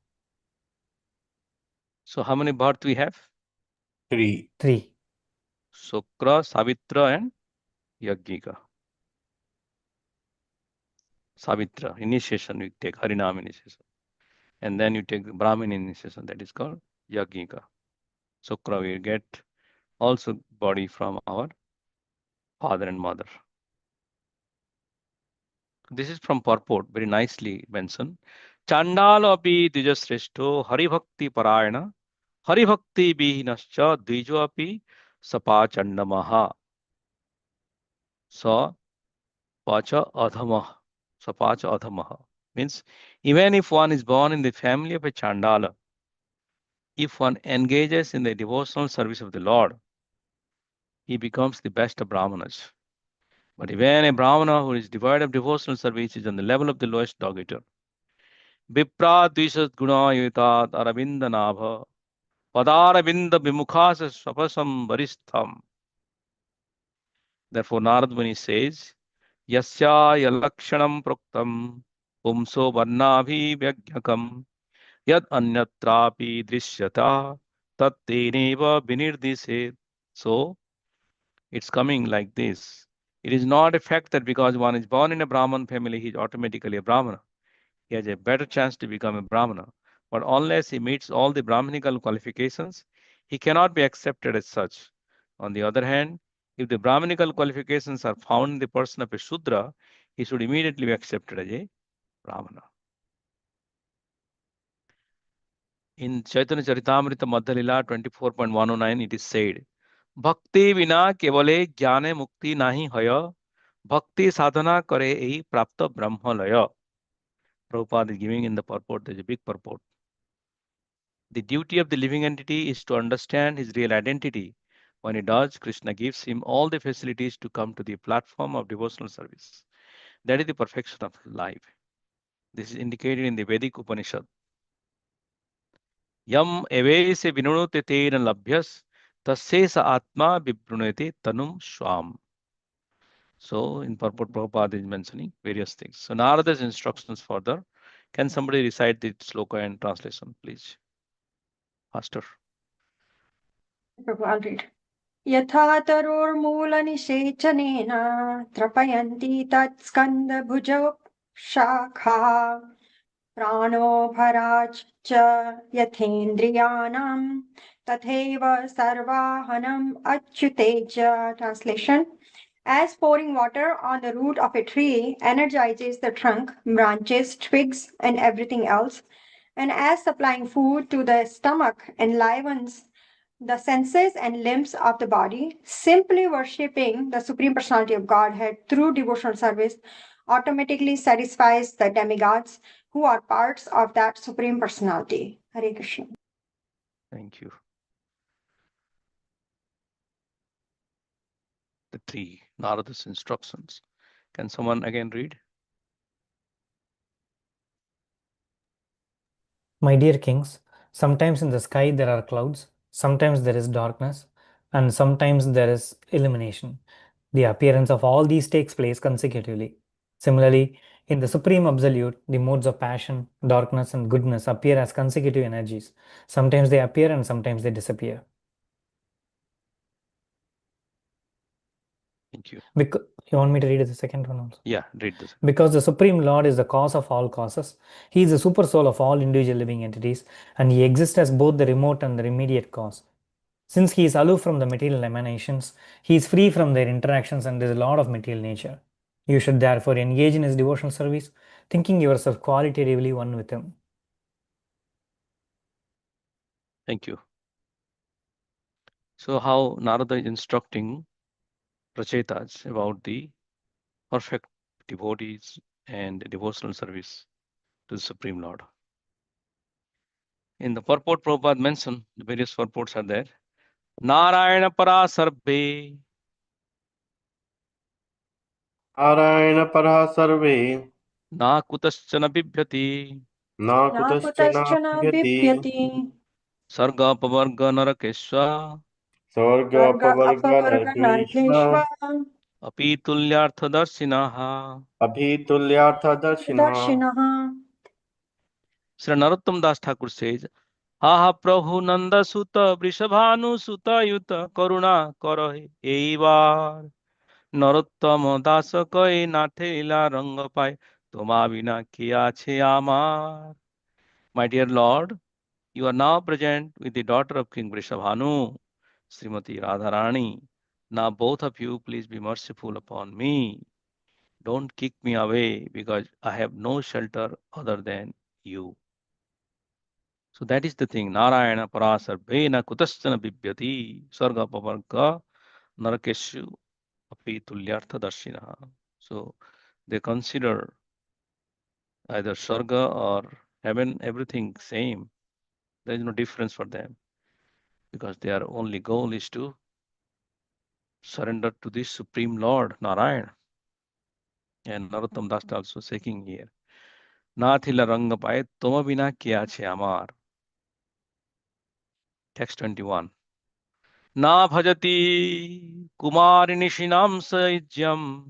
A: So how many births we have?
B: 3.
F: 3.
A: Sukra, Savitra, and Yajnika. Savitra, initiation, you take Harinam initiation. And then you take the Brahmin initiation, that is called Yajnika. Sukra, we get also body from our father and mother. This is from purport, very nicely mentioned. Chandala api dvijasreshto haribhakti parayana haribhakti bihinascha dvijo api sapa chandamaha sa pacha adhamah. Sapacha adhamah means even if one is born in the family of a Chandala, if one engages in the devotional service of the Lord, he becomes the best of Brahmanas. But even a Brahmana who is devoid of devotional service is on the level of the lowest dog eater. Vipra dvisat guna yutat aravinda nabha padaravinda vimukhas svapasam varistham. Therefore, Narad Muni says, Yasya yalakshanam proktam pumso varnabhi vyagyakam yad anyatrapi drishyata tat teneva vinirdiset. So, it's coming like this. It is not a fact that because one is born in a Brahman family, he is automatically a Brahmana. He has a better chance to become a Brahmana. But unless he meets all the Brahmanical qualifications, he cannot be accepted as such. On the other hand, if the Brahmanical qualifications are found in the person of a Shudra, he should immediately be accepted as a Brahmana. In Chaitanya Charitamrita Madhyalila 24.109, it is said, Bhakti vina kevale jnane mukti nahi haya, bhakti sadhana kare ehi prapta brahmalaya. Prabhupada is giving in the purport, there is a big purport. The duty of the living entity is to understand his real identity. When he does, Krishna gives him all the facilities to come to the platform of devotional service. That is the perfection of life. This is indicated in the Vedic Upanishad. Yam evese vinunute tena labhyas tasesa atma vibrunete tanum swam. So in purport, Prabhupada is mentioning various things. So Narada's instructions further. Can somebody recite the sloka and translation, please? Faster.
D: Prabhu, I'll read. यथा तरोर्मूलनिषेचनेन त्रपयन्ति तत्स्कन्दभुजौ शाखा प्राणोभराच्च यथेन्द्रियाणां तथैव सर्वाहनम् अच्युते च. Translation. As pouring water on the root of a tree energizes the trunk, branches, twigs, and everything else, and as supplying food to the stomach enlivens the senses and limbs of the body, simply worshipping the Supreme Personality of Godhead through devotional service automatically satisfies the demigods who are parts of that Supreme Personality. Hare Krishna.
A: Thank you. The three Narada's instructions. Can someone again read?
F: My dear kings, sometimes in the sky there are clouds, sometimes there is darkness, and sometimes there is illumination. The appearance of all these takes place consecutively. Similarly, in the Supreme Absolute, the modes of passion, darkness, and goodness appear as consecutive energies. Sometimes they appear and sometimes they disappear.
A: Thank you.
F: You want me to read the second one also?
A: Yeah, read this.
F: Because the Supreme Lord is the cause of all causes. He is the super soul of all individual living entities, and he exists as both the remote and the immediate cause. Since he is aloof from the material emanations, he is free from their interactions and is a lord of material nature. You should therefore engage in his devotional service, thinking yourself qualitatively one with him.
A: Thank you. So how Narada is instructing Pracetas about the perfect devotees and devotional service to the Supreme Lord. In the purport, Prabhupada mentioned the various purports are there. Narayana para sarve,
B: Narayana para sarve,
A: na kutaschana bibhyati,
B: na
D: Na
B: kutaschana
D: kutaschana
B: bhyati,
D: bipyati.
A: sarga pavarga narakeshva,
B: sarga
D: Varga
B: apavarga
D: apavarga
B: narkeshva,
D: narkeshva.
A: api tulyartha darshinaha.
B: abhitulyartha darshina.
D: Darshinaha.
A: Sri Narottam Das Thakur says, ha Prabhu Nanda Sutta Vrishabhanu Sutta Yuta Karuna Karahe Eivar Narottama Das Kai Nathe Ila Ranga Pai Toma Vina Kiya Che Amar. My dear Lord, you are now present with the daughter of King Vrishabhanu, Srimati Radharani. Now both of you please be merciful upon me. Don't kick me away because I have no shelter other than you. So that is the thing. Narayana parasarvena kutaschana bibhyati sarga pavarga narakeshu api tulyartha darshina. So they consider either sarga or heaven, everything same. There is no difference for them because their only goal is to surrender to the Supreme Lord, Narayana. And Narottam Das also saying here, Nathila ranga paye toma bina kiya che amar. Text 21. Na bhajati kumarinishinaam saijyam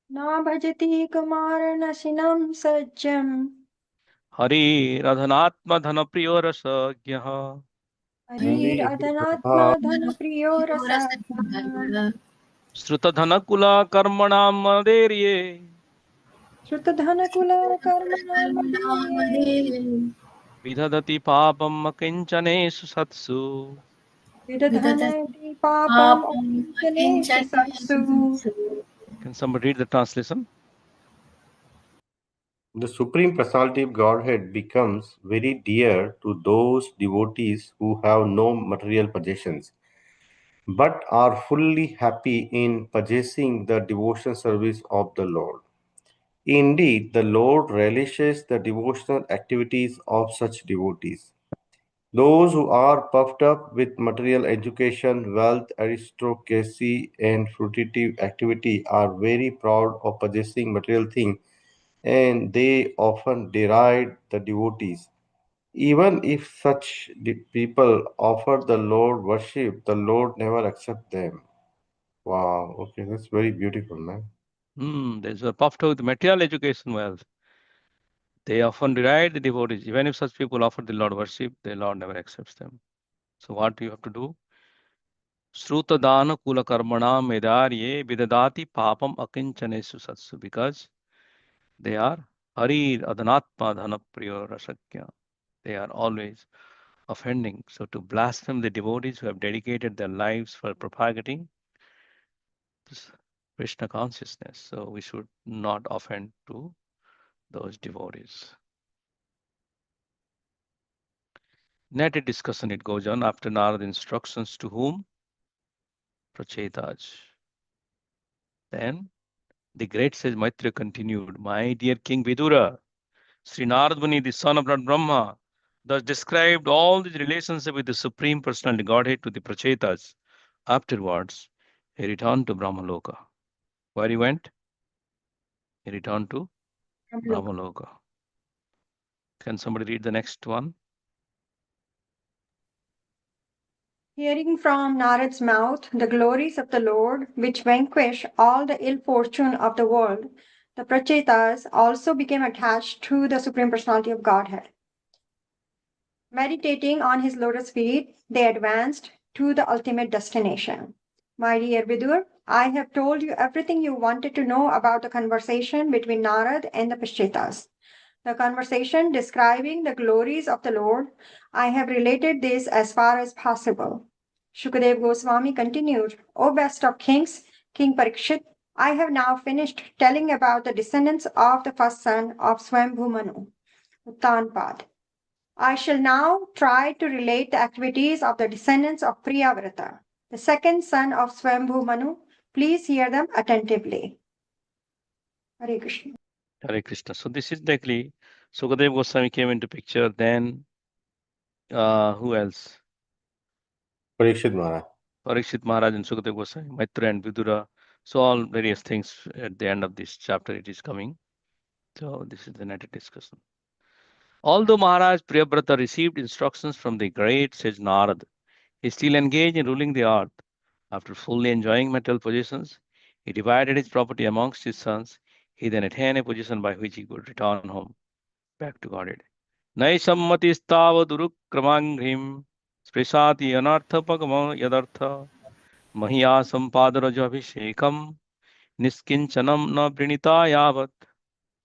D: Na bhajati kumaranashinam sajjam.
A: Hari radhanatma dhana priyo rasagyaha
D: Harir adanatma dhana priyo rasagya.
A: Sruta dhana kula karmanam maderye
D: Shrutadhana kula karmana madhurye.
A: Vidhadati papam akinchanesu satsu.
D: Vidadhana papam akinchaneshu satsu.
A: Can somebody read the translation?
B: The Supreme Personality of Godhead becomes very dear to those devotees who have no material possessions, but are fully happy in possessing the devotional service of the Lord. Indeed, the Lord relishes the devotional activities of such devotees. Those who are puffed up with material education, wealth, aristocracy, and fruitive activity are very proud of possessing material things, and they often deride the devotees. Even if such people offer the Lord worship, the Lord never accepts them. Wow, okay, that's very beautiful, man.
A: There's a puffed with material education wealth. They often deride the devotees. Even if such people offer the Lord worship, the Lord never accepts them. So what do you have to do? Sruta dana kula karmana medarye vidadati papam akinchanesu satsu. Because they are Hari Adhanatma Dhana Priya Rasakya. They are always offending. So to blaspheme the devotees who have dedicated their lives for propagating this Krishna consciousness. So we should not offend to those devotees. Net discussion it goes on after Narada instructions to whom? Pracetas. Then the great sage Maitreya continued, my dear King Vidura, Sri Narad Muni, the son of Lord Brahma, thus described all the relationship with the Supreme Personality Godhead to the Pracetas. Afterwards, he returned to Brahmaloka. Where he went? He returned to Brahmaloka. Can somebody read the next one?
D: Hearing from Narad's mouth the glories of the Lord, which vanquish all the ill fortune of the world, the Prachetas also became attached to the Supreme Personality of Godhead. Meditating on his lotus feet, they advanced to the ultimate destination. My dear Vidur, I have told you everything you wanted to know about the conversation between Narad and the Prachetas. The conversation describing the glories of the Lord, I have related this as far as possible. Shukadev Goswami continued, O best of kings, King Parikshit, I have now finished telling about the descendants of the first son of Swambhu Manu, Uttanpad. I shall now try to relate the activities of the descendants of Priyavrata, the second son of Swambhu Manu. Please hear them attentively. Hare Krishna.
A: Hare Krishna. So this is actually Sukadeva Goswami came into picture. Then who else?
B: Parikshit Maharaj.
A: Parikshit Maharaj and Sukadeva Goswami, Maitra and Vidura. So all various things at the end of this chapter it is coming. So this is the next discussion. Although Maharaj Priyabrata received instructions from the great sage Narada, he still engaged in ruling the earth. After fully enjoying material possessions, he divided his property amongst his sons. He then attained a position by which he could return home, back to Godhead. Nai sammatistavadurukramangrim sprisati anarthapagam yadartha Mahya sampadaraja niskinchanam na prinita yavat.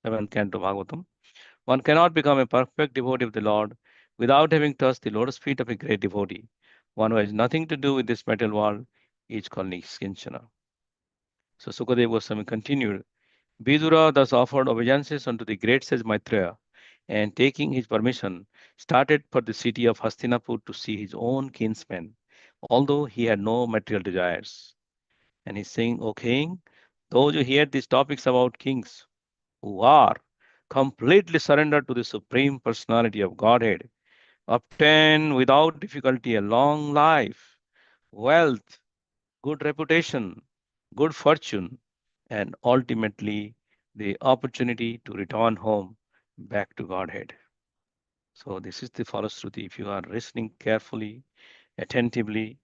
A: 7th Canto Bhagavatam. One cannot become a perfect devotee of the Lord without having touched the lotus feet of a great devotee. One who has nothing to do with this material world is called niskinchana. So Sukadeva Goswami continued. Vidura thus offered obeisances unto the great sage Maitreya, and taking his permission, started for the city of Hastinapur to see his own kinsmen, although he had no material desires. And he's saying, O king, those who hear these topics about kings who are completely surrendered to the Supreme Personality of Godhead obtain without difficulty a long life, wealth, good reputation, good fortune, and ultimately the opportunity to return home back to Godhead. So this is the Falastruti. If you are listening carefully, attentively,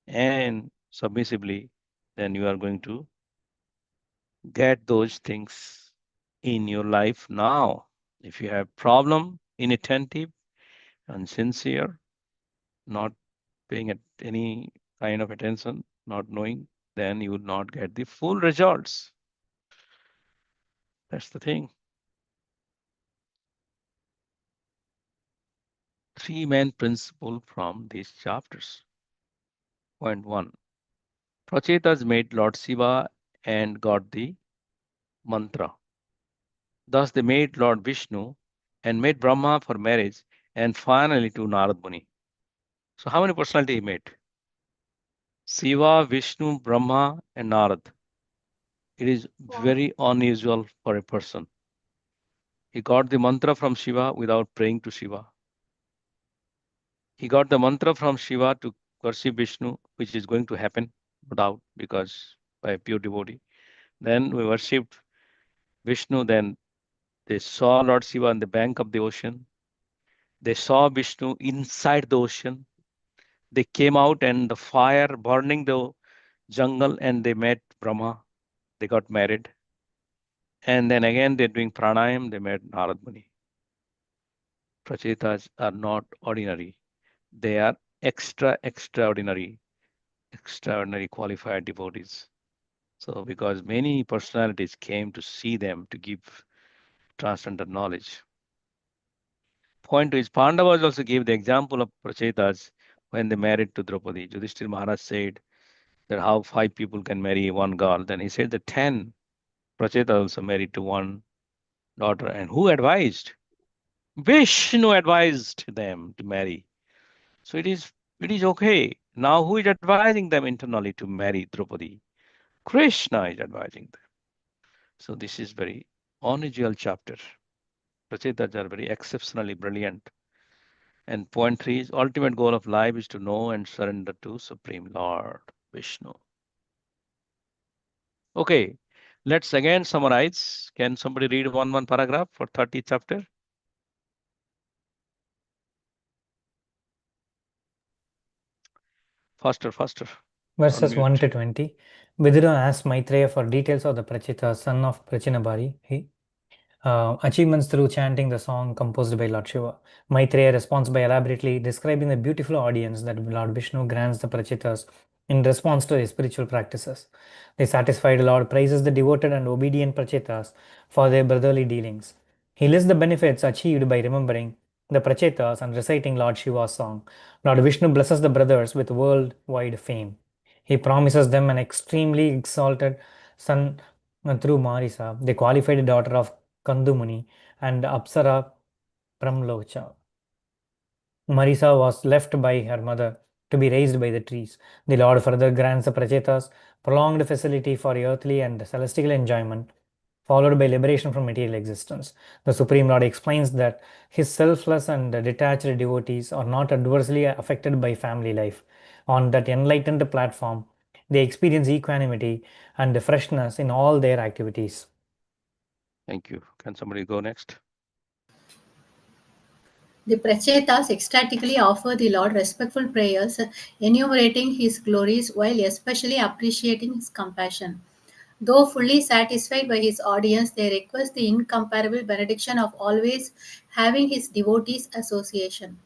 A: and submissively, then you are going to get those things in your life now. If you have problem, inattentive, unsincere, not paying at any kind of attention, not knowing, then you will not get the full results. That's the thing. Three main principles from these chapters. Point 1. Pracetas made Lord Shiva and got the mantra. Thus they made Lord Vishnu and made Brahma for marriage and finally to Narad Muni. So how many personalities he made? Shiva, Vishnu, Brahma, and Narad. It is very unusual for a person. He got the mantra from Shiva without praying to Shiva. He got the mantra from Shiva to worship Vishnu, which is going to happen, no doubt, because by a pure devotee. Then we worshipped Vishnu, then they saw Lord Shiva on the bank of the ocean. They saw Vishnu inside the ocean. They came out and the fire burning the jungle and they met Brahma. They got married. And then again, they're doing pranayam, they met Narad Muni. Pracetas are not ordinary. They are extraordinary qualified devotees. So because many personalities came to see them to give transcendental knowledge. Point two is Pandavas also gave the example of Pracetas when they married to Draupadi. Yudhishthira Maharaj said that how 5 people can marry one girl. Then he said that 10 Pracetas also married to one daughter. And who advised? Vishnu advised them to marry. So it is okay. Now who is advising them internally to marry Draupadi? Krishna is advising them. So this is very unusual chapter. Pracetas are very exceptionally brilliant. And point 3 is ultimate goal of life is to know and surrender to Supreme Lord Vishnu. Okay, let's again summarize. Can somebody read one paragraph for 30th chapter? Faster.
F: Verses
A: Unmute.
F: 1 to 20. Vidura asked Maitreya for details of the Prachita, son of Prachinabhari, achievements through chanting the song composed by Lord Shiva. Maitreya responds by elaborately describing the beautiful audience that Lord Vishnu grants the Prachitas in response to their spiritual practices. The satisfied Lord praises the devoted and obedient Prachitas for their brotherly dealings. He lists the benefits achieved by remembering the Prachetas and reciting Lord Shiva's song. Lord Vishnu blesses the brothers with worldwide fame. He promises them an extremely exalted son through Marisa, the qualified daughter of Kandumuni and Apsara Pramlocha. Marisa was left by her mother to be raised by the trees. The Lord further grants the Pracetas prolonged facility for earthly and celestial enjoyment, followed by liberation from material existence. The Supreme Lord explains that his selfless and detached devotees are not adversely affected by family life. On that enlightened platform, they experience equanimity and freshness in all their activities.
A: Thank you. Can somebody go next?
E: The Pracetas ecstatically offer the Lord respectful prayers, enumerating his glories while especially appreciating his compassion. Though fully satisfied by his audience, they request the incomparable benediction of always having his devotees' association.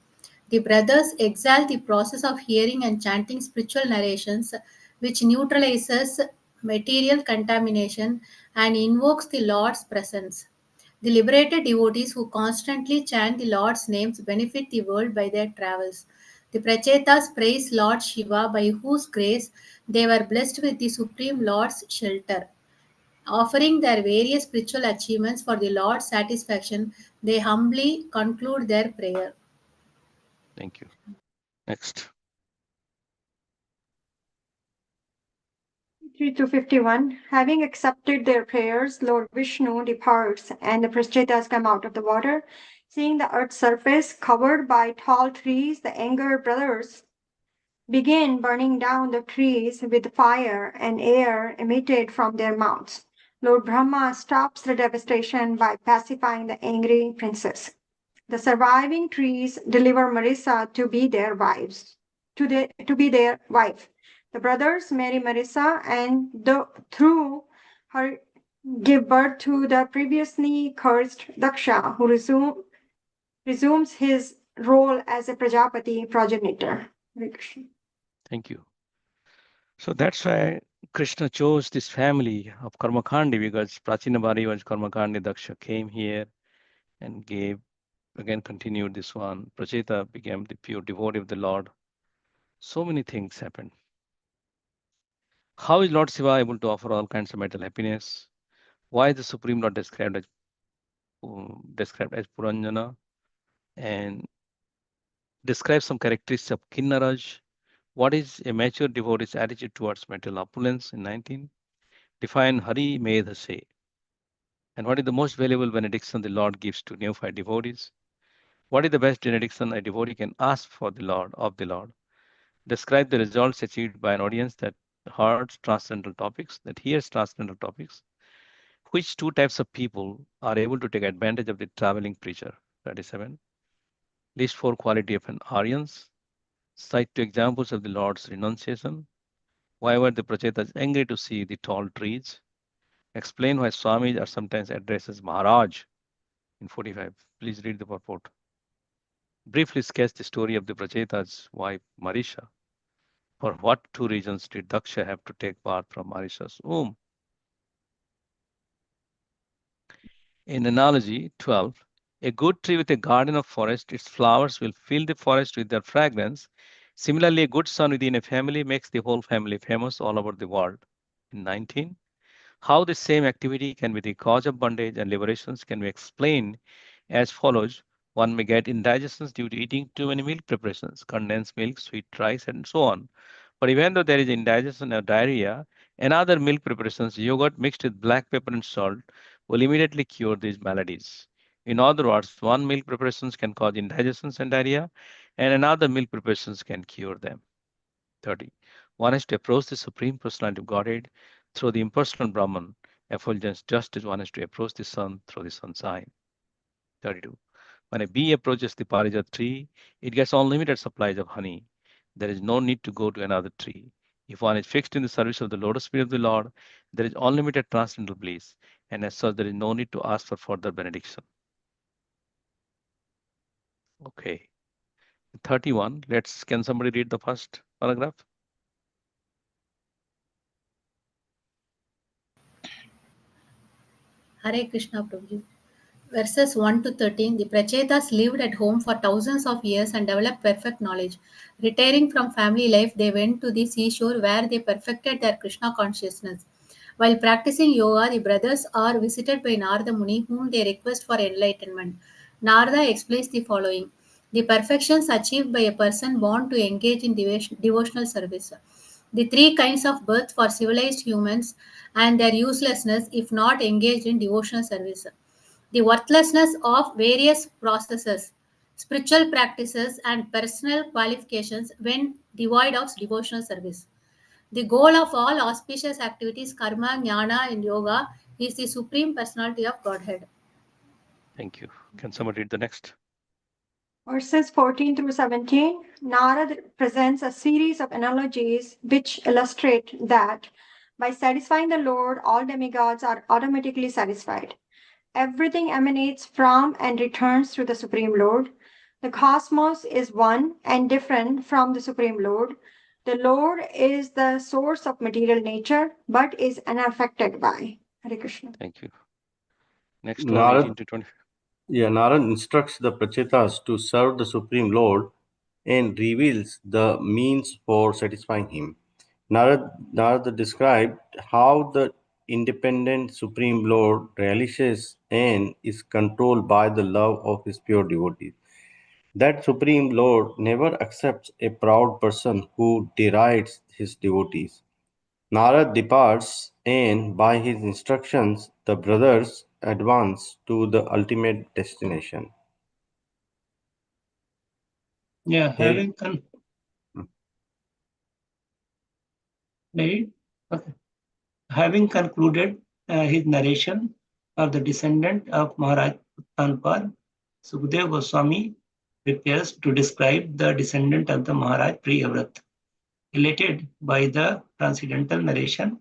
E: The brothers exalt the process of hearing and chanting spiritual narrations, which neutralizes material contamination and invokes the Lord's presence. The liberated devotees who constantly chant the Lord's names benefit the world by their travels. The Prachetas praise Lord Shiva, by whose grace they were blessed with the Supreme Lord's shelter. Offering their various spiritual achievements for the Lord's satisfaction, they humbly conclude their prayer.
A: Thank you. Next.
D: 3 to 51. Having accepted their prayers, Lord Vishnu departs, and the Prachetas come out of the water. Seeing the earth's surface covered by tall trees, the angered brothers begin burning down the trees with fire and air emitted from their mouths. Lord Brahma stops the devastation by pacifying the angry princess. The surviving trees deliver Marissa to be their wives, to be their wife. The brothers marry Marissa and through her give birth to the previously cursed Daksha, who resumes his role as a Prajapati progenitor.
A: Thank you. So that's why Krishna chose this family of Karmakandi, because Prachinabari was Karmakandi. Daksha came here and gave, again continued this one. Pracheta became the pure devotee of the Lord. So many things happened. How is Lord Shiva able to offer all kinds of material happiness? Why is the Supreme Lord described as Puranjana? And describe some characteristics of Kinnaraj. What is a mature devotee's attitude towards material opulence in 19? Define Hari Medhase. And what is the most valuable benediction the Lord gives to neophyte devotees? What is the best benediction a devotee can ask for the Lord of the Lord? Describe the results achieved by an audience that hears transcendental topics. Which two types of people are able to take advantage of the traveling preacher? 37. List four quality of an Aryans. Cite two examples of the Lord's renunciation. Why were the Prachetas angry to see the tall trees? Explain why Swamis are sometimes addressed as Maharaj in 45. Please read the purport. Briefly sketch the story of the Prachetas' wife Marisha. For what two reasons did Daksha have to take birth from Marisha's womb? In analogy 12, a good tree with a garden of forest, its flowers will fill the forest with their fragrance. Similarly, a good son within a family makes the whole family famous all over the world. In 19, how the same activity can be the cause of bondage and liberations can be explained as follows. One may get indigestions due to eating too many milk preparations, condensed milk, sweet rice, and so on. But even though there is indigestion or diarrhea, another milk preparations, yogurt mixed with black pepper and salt, will immediately cure these maladies. In other words, one milk preparations can cause indigestions and diarrhea, and another milk preparations can cure them. 30. One is to approach the Supreme Personality of Godhead through the impersonal Brahman effulgence, just as one is to approach the sun through the sun's eye. 32. When a bee approaches the parijat tree, it gets unlimited supplies of honey. There is no need to go to another tree. If one is fixed in the service of the lotus feet of the Lord, there is unlimited transcendental bliss, and as such, there is no need to ask for further benediction. Okay. 31. Can somebody read the first paragraph?
E: Hare Krishna Prabhuji. Verses 1 to 13, the Prachetas lived at home for thousands of years and developed perfect knowledge. Retiring from family life, they went to the seashore where they perfected their Krishna consciousness. While practicing yoga, the brothers are visited by Narada Muni, whom they request for enlightenment. Narada explains the following. the perfections achieved by a person born to engage in devotional service, the three kinds of birth for civilized humans, and their uselessness if not engaged in devotional service, the worthlessness of various processes, spiritual practices, and personal qualifications when devoid of devotional service. The goal of all auspicious activities, karma, jnana, and yoga, is the Supreme Personality of Godhead.
A: Thank you. Can somebody read the next?
D: Verses 14 through 17, Narada presents a series of analogies which illustrate that by satisfying the Lord, all demigods are automatically satisfied. Everything emanates from and returns to the Supreme Lord. The cosmos is one and different from the Supreme Lord. The Lord is the source of material nature, but is unaffected by. Hare Krishna.
A: Thank you. Next one,
B: Narad,
A: 18 to 20.
B: Narad instructs the Pracetas to serve the Supreme Lord and reveals the means for satisfying him. Narada described how the independent Supreme Lord relishes and is controlled by the love of his pure devotees. That Supreme Lord never accepts a proud person who derides his devotees. Narad departs, and by his instructions, the brothers advance to the ultimate destination.
C: Yeah,
B: Hey,
C: Right? Okay. Having concluded his narration of the descendant of Maharaj Uttanpad, Sukadeva Goswami prepares to describe the descendant of the Maharaj Priyavrat. Elated by the transcendental narration,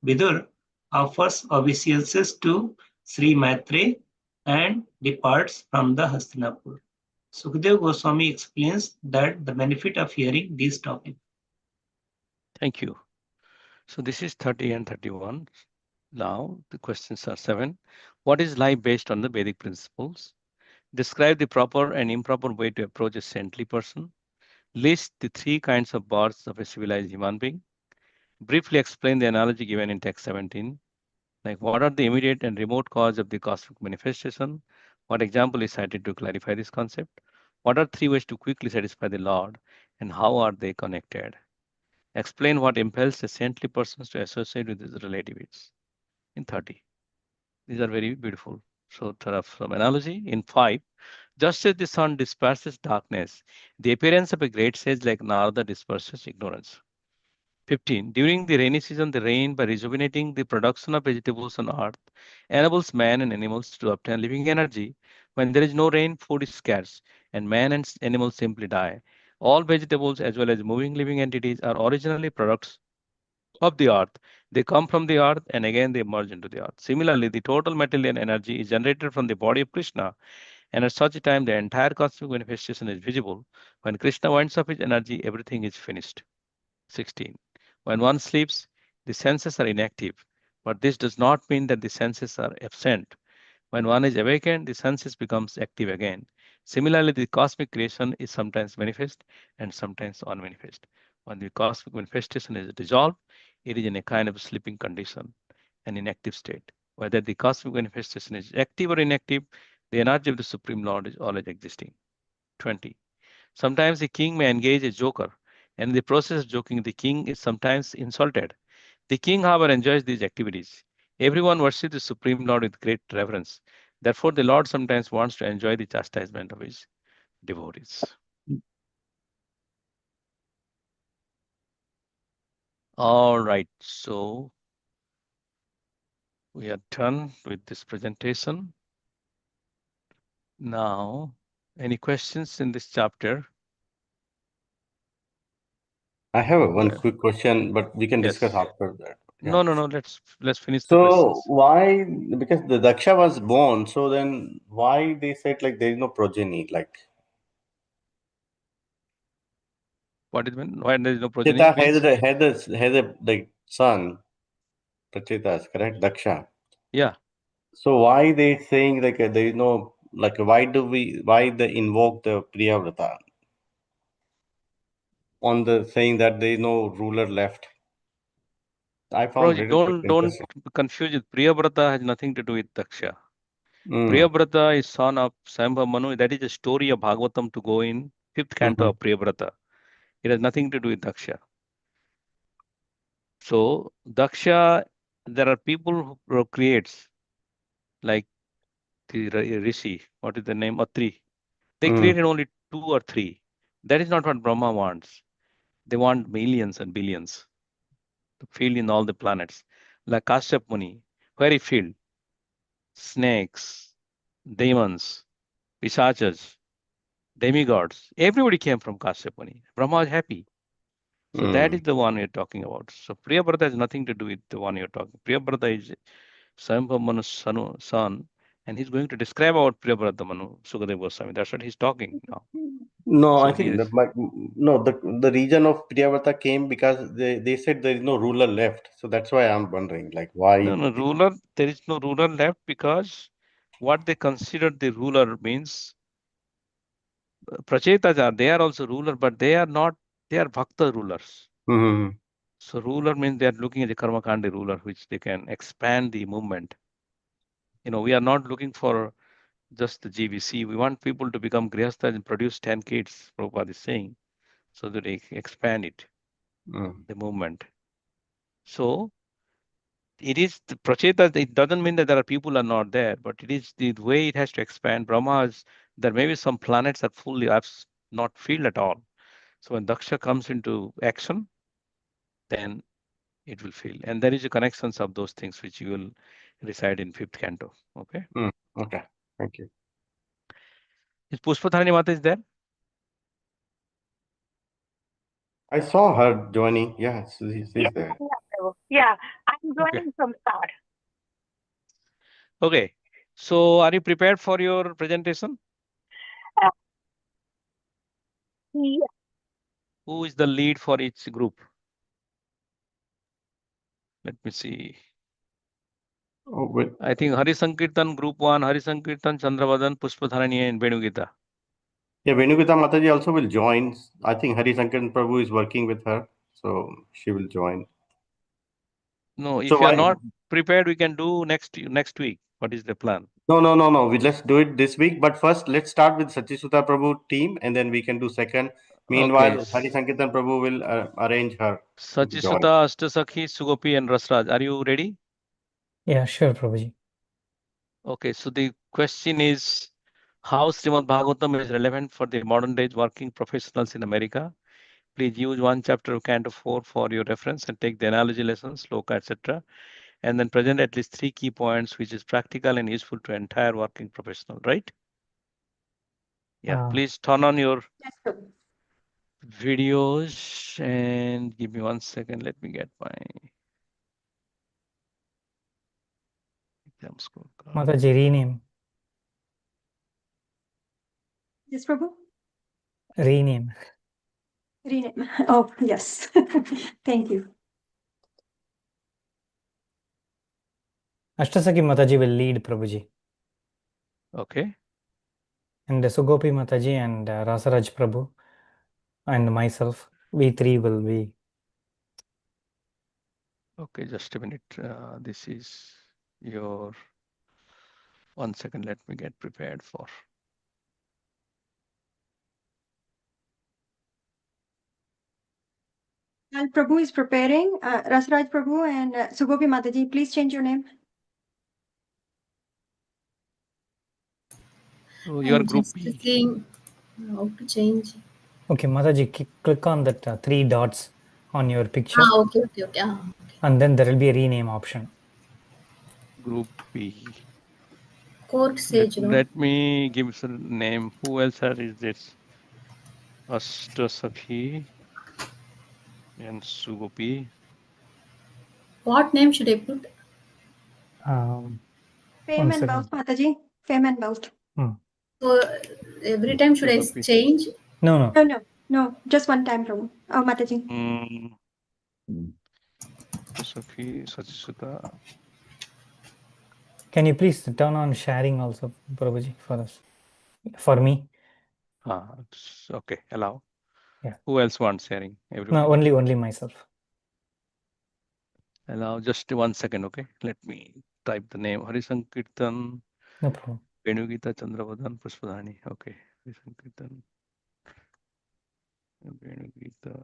C: Vidur offers obeisances to Sri Maitre and departs from the Hastinapur. Sukadeva Goswami explains that the benefit of hearing these topics.
A: Thank you. So this is 30 and 31. Now the questions are 7. What is life based on the Vedic principles? Describe the proper and improper way to approach a saintly person. List the 3 kinds of births of a civilized human being. Briefly explain the analogy given in text 17. Like what are the immediate and remote cause of the cosmic manifestation? What example is cited to clarify this concept? What are 3 ways to quickly satisfy the Lord and how are they connected? Explain what impels a saintly person to associate with his relatives in 30. These are very beautiful. So, from analogy in 5, just as the sun disperses darkness, the appearance of a great sage like Narada disperses ignorance. 15. During the rainy season, the rain, by rejuvenating the production of vegetables on earth, enables man and animals to obtain living energy. When there is no rain, food is scarce, and man and animals simply die. All vegetables, as well as moving living entities, are originally products of the earth. They come from the earth and again they emerge into the earth. Similarly, the total material energy is generated from the body of Krishna, and at such a time, the entire cosmic manifestation is visible. When Krishna winds up his energy, everything is finished. 16. When one sleeps, the senses are inactive, but this does not mean that the senses are absent. When one is awakened, the senses becomes active again. Similarly, the cosmic creation is sometimes manifest and sometimes unmanifest. When the cosmic manifestation is dissolved, it is in a kind of sleeping condition, an inactive state. Whether the cosmic manifestation is active or inactive, the energy of the Supreme Lord is always existing. 20. Sometimes the king may engage a joker, and in the process of joking, the king is sometimes insulted. The king, however, enjoys these activities. Everyone worships the Supreme Lord with great reverence. Therefore, the Lord sometimes wants to enjoy the chastisement of his devotees. All right, so we are done with this presentation. Now, any questions in this chapter?
B: I have one quick question, but we can discuss
A: Yes.
B: after that.
A: No,
B: Yeah.
A: no. Let's finish the
B: So
A: questions.
B: why? Because the Daksha was born, so then why they said like there is no progeny? Like
A: What it mean? Why there is no progeny?
B: Chita
A: Means
B: had a like son, Pracetas, correct? Daksha.
A: yeah.
B: So why they saying like there is no like why they invoke the Priyavrata on the saying that there is no ruler left? I found
A: Prabhuji,
B: little bit
A: don't
B: interesting.
A: confuse it. Priyavrata has nothing to do with Daksha. Priyabrata is son of Sambha Manu. That is the story of Bhagavatam to go in 5th canto of Priyabrata. It has nothing to do with Daksha. So Daksha, there are people who creates, like the Rishi, what is the name? Atri. They created only 2 or 3. That is not what Brahma wants. They want millions and billions to fill in all the planets. Like Kashyap Muni, where he filled snakes, demons, pisachas, demigods. Everybody came from Kashyap Muni. Brahma was happy. So that is the one you're talking about. So Priyabrata has nothing to do with the one you're talking. Priyabrata is Swayambhav Manu's son, and he's going to describe about Priyabrata Manu, Sukadeva Goswami. That's what he's talking now.
B: No,
A: So
B: I think the region of Priyavrata came because they said there is no ruler left. So that's why I'm wondering, like, why.
A: no ruler. There is no ruler left because what they considered the ruler means Pracetas are, they are also ruler, but they are not, they are Bhakta rulers. So ruler means they are looking at the Karma Kandi ruler, which they can expand the movement. We are not looking for just the GVC. We want people to become Grihasthas and produce 10 kids, Prabhupada is saying, so that they expand it, the movement. So it is the Prachetas, it doesn't mean that there are people are not there, but it is the way it has to expand. Brahma is, there may be some planets are fully not filled at all. So when Daksha comes into action, then it will fill. And there is a connections of those things which you will recite in 5th canto. Okay.
B: Okay. Thank you.
A: Is Pushpatharani Mata is there?
B: I saw her joining. Yeah, she's there.
H: Yeah, I'm joining from start.
A: Okay. So are you prepared for your presentation?
H: Yeah.
A: Who is the lead for each group? Let me see.
B: Oh, wait.
A: I think Hari Sankirtan Group 1, Hari Sankirtan, Chandravadan, Pushpatharani and Venugita.
B: Yeah, Venugita Mataji also will join. I think Hari Sankaran Prabhu is working with her, so she will join.
A: No, if
B: So
A: you are not prepared, we can do next week. What is the plan?
B: No. Let's do it this week. But first, let's start with Satyasuta Prabhu team, and then we can do second. Meanwhile,
A: Okay.
B: Hari Sankirtan Prabhu will arrange her.
A: Sachisuta, Ashtasakhi, Sugopi and Rasraj. Are you ready?
F: Yeah, sure, Prabhuji.
A: Okay, so the question is, how Srimad Bhagavatam is relevant for the modern day working professionals in America? Please use one chapter of Canto 4 for your reference and take the analogy lessons, sloka, etc. And then present at least 3 key points, which is practical and useful to entire working professional, right? Yeah, please turn on your videos and give me 1 second. Let me get my exam scorecard.
F: Mataji, rename.
D: Yes, Prabhu.
F: Rename.
D: Rename. Oh, yes. Thank you.
F: Ashtasaki Mataji will lead, Prabhuji.
A: Okay.
F: And Sugopi Mataji and Rasaraj Prabhu and myself, we three will be.
A: Okay, just a minute. This is your 1 second. Let me get prepared for.
D: While Prabhu is preparing, Rasraj Prabhu and Sugopi Mataji, please change your name.
A: So your
E: I'm
A: group
E: just
A: B.
E: seeing how to change.
F: Okay, Mataji, click on that 3 dots on your picture.
E: Okay.
F: And then there will be a rename option.
A: Group B.
E: Court Sage,
A: Let me give some name. Who else is this? Ashtasakhi and Sugopi.
E: What name should I put?
D: Fame and wealth, Mataji. Fame and wealth.
E: So every time should
A: Sugopi.
E: I change?
D: No. Just one time, Prabhu. Oh, Mataji.
A: Ashtasakhi, Sachisuta.
F: Can you please turn on sharing also, Prabhuji, for us? For me.
A: Okay, allow.
F: Yeah.
A: Who else wants sharing? Everybody?
F: No, only myself.
A: Allow just 1 second, okay? Let me type the name. Hari Sankirtan.
F: No problem.
A: Venugita Chandravadan Pushpadhani. Okay. Sankirtan. Venugita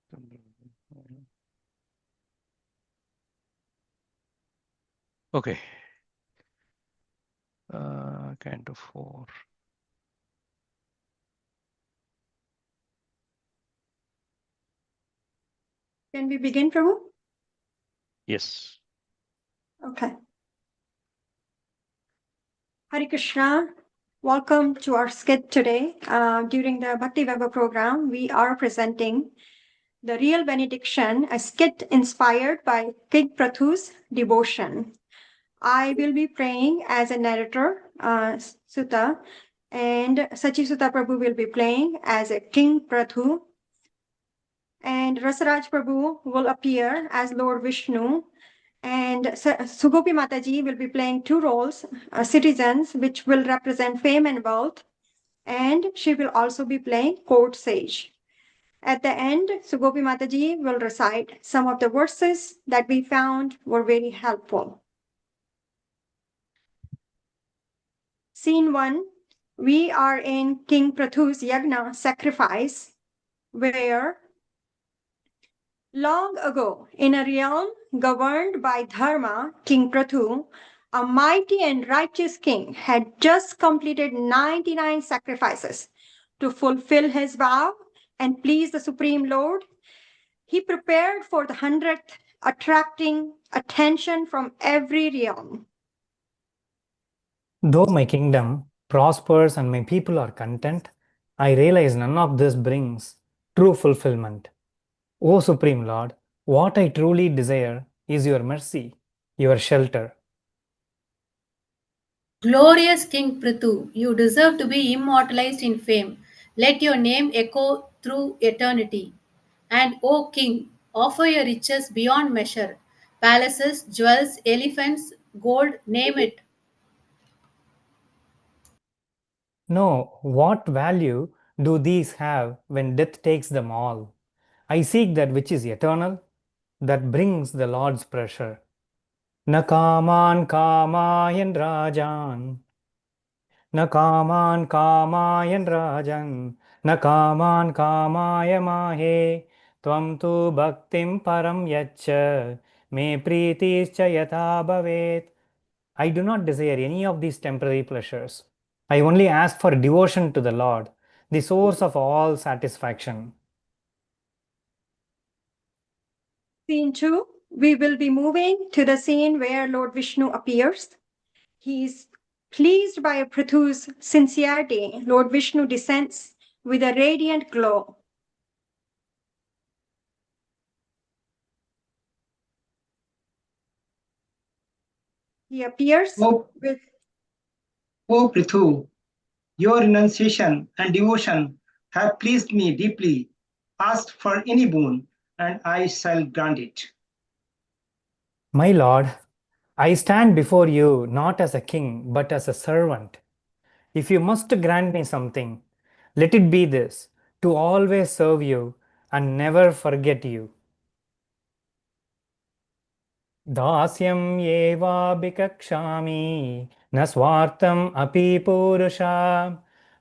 A: Chandravadan. Okay. Canto 4.
D: Can we begin, Prabhu?
A: Yes.
D: Okay. Hare Krishna. Welcome to our skit today. During the Bhakti Vaibhav program, we are presenting the real benediction, a skit inspired by King Prathu's devotion. I will be praying as a narrator, Sutta, and Sachi Sutta Prabhu will be playing as a King Prathu, and Rasaraj Prabhu will appear as Lord Vishnu, and Sugopi Mataji will be playing two roles, citizens, which will represent fame and wealth, and she will also be playing court sage. At the end, Sugopi Mataji will recite some of the verses that we found were very helpful. Scene 1, we are in King Prathu's Yagna sacrifice, where long ago, in a realm governed by Dharma, King Prathu, a mighty and righteous king, had just completed 99 sacrifices to fulfill his vow and please the Supreme Lord. He prepared for the 100th, attracting attention from every realm.
F: Though my kingdom prospers and my people are content, I realize none of this brings true fulfillment. O Supreme Lord, what I truly desire is your mercy, your shelter.
E: Glorious King Prithu, you deserve to be immortalized in fame. Let your name echo through eternity. And O King, offer your riches beyond measure palaces, jewels, elephants, gold, name it.
F: No, what value do these have when death takes them all? I seek that which is eternal, that brings the Lord's pressure. Na kaman kamayan rajan, na kaman kamayan rajan, na kaman kamaya mahe, tvam tu bhaktim param yacha, me pritischa yatha bhavet. I do not desire any of these temporary pleasures. I only ask for devotion to the Lord, the source of all satisfaction.
D: Scene 2, we will be moving to the scene where Lord Vishnu appears. He is pleased by Prithu's sincerity. Lord Vishnu descends with a radiant glow. He appears with,
C: O Prithu, your renunciation and devotion have pleased me deeply. Ask for any boon, and I shall grant it.
F: My Lord, I stand before you not as a king, but as a servant. If you must grant me something, let it be this, to always serve you and never forget you. Dasyam eva bikakshami, na swartam api purusha,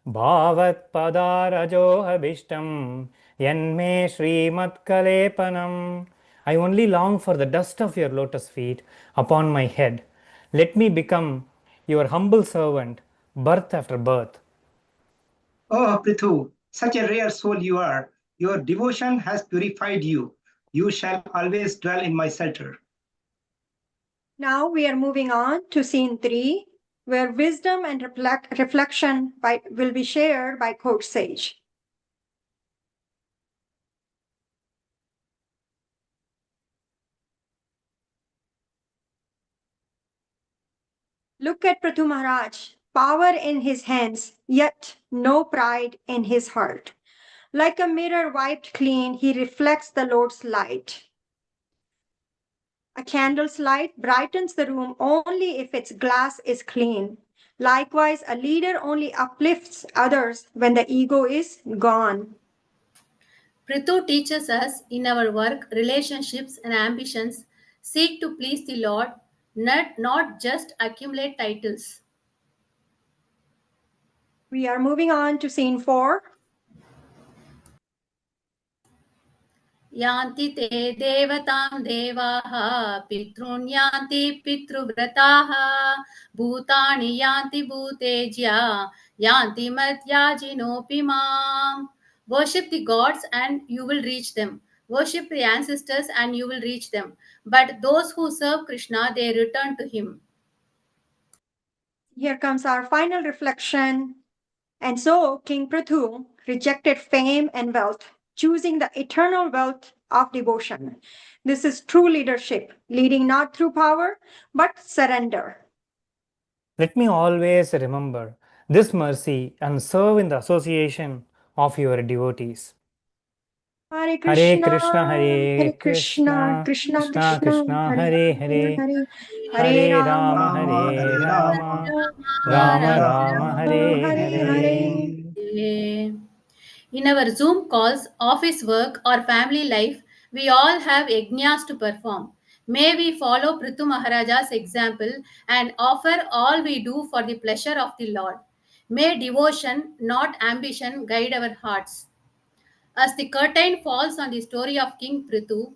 F: bhavat padarajo abhishtam, yanme srimat kalepanam. I only long for the dust of your lotus feet upon my head. Let me become your humble servant, birth after birth.
C: Oh, Prithu, such a rare soul you are. Your devotion has purified you. You shall always dwell in my shelter.
D: now we are moving on to scene 3, where wisdom and reflection will be shared by Coach Sage. Look at Prathu Maharaj, power in his hands, yet no pride in his heart. Like a mirror wiped clean, he reflects the Lord's light. A candle's light brightens the room only if its glass is clean. Likewise, a leader only uplifts others when the ego is gone.
E: Prithu teaches us in our work, relationships, and ambitions, seek to please the Lord, not just accumulate titles.
D: We are moving on to scene 4.
E: यान्ति ते देवतां देवाः पितॄन् यान्ति पितृव्रताः भूतानि यान्ति भूतेज्या यान्ति मर्त्याजिनोऽपि माम्. Worship the gods and you will reach them. Worship the ancestors and you will reach them. But those who serve Krishna, they return to him.
D: Here comes our final reflection. And so King Prithu rejected fame and wealth, choosing the eternal wealth of devotion. This is true leadership, leading not through power, but surrender.
F: Let me always remember this mercy and serve in the association of your devotees.
D: Hare
F: Hare
D: Krishna,
F: Hare
D: Krishna,
F: Krishna,
D: Krishna
F: Krishna
D: Krishna,
F: Krishna,
D: Hare
F: Hare
D: Hare,
F: Hare,
D: Hare
F: Hare
D: Rama,
F: Rama,
C: Rama,
F: Hare
C: Hare
F: Rama,
C: Rama,
F: Rama
C: Rama
F: Rama,
C: Rama,
F: Hare
D: Hare
C: Hare
F: Hare.
D: Hare.
E: In our Zoom calls, office work, or family life, we all have yajnas to perform. May we follow Prithu Maharaja's example and offer all we do for the pleasure of the Lord. May devotion, not ambition, guide our hearts. As the curtain falls on the story of King Prithu,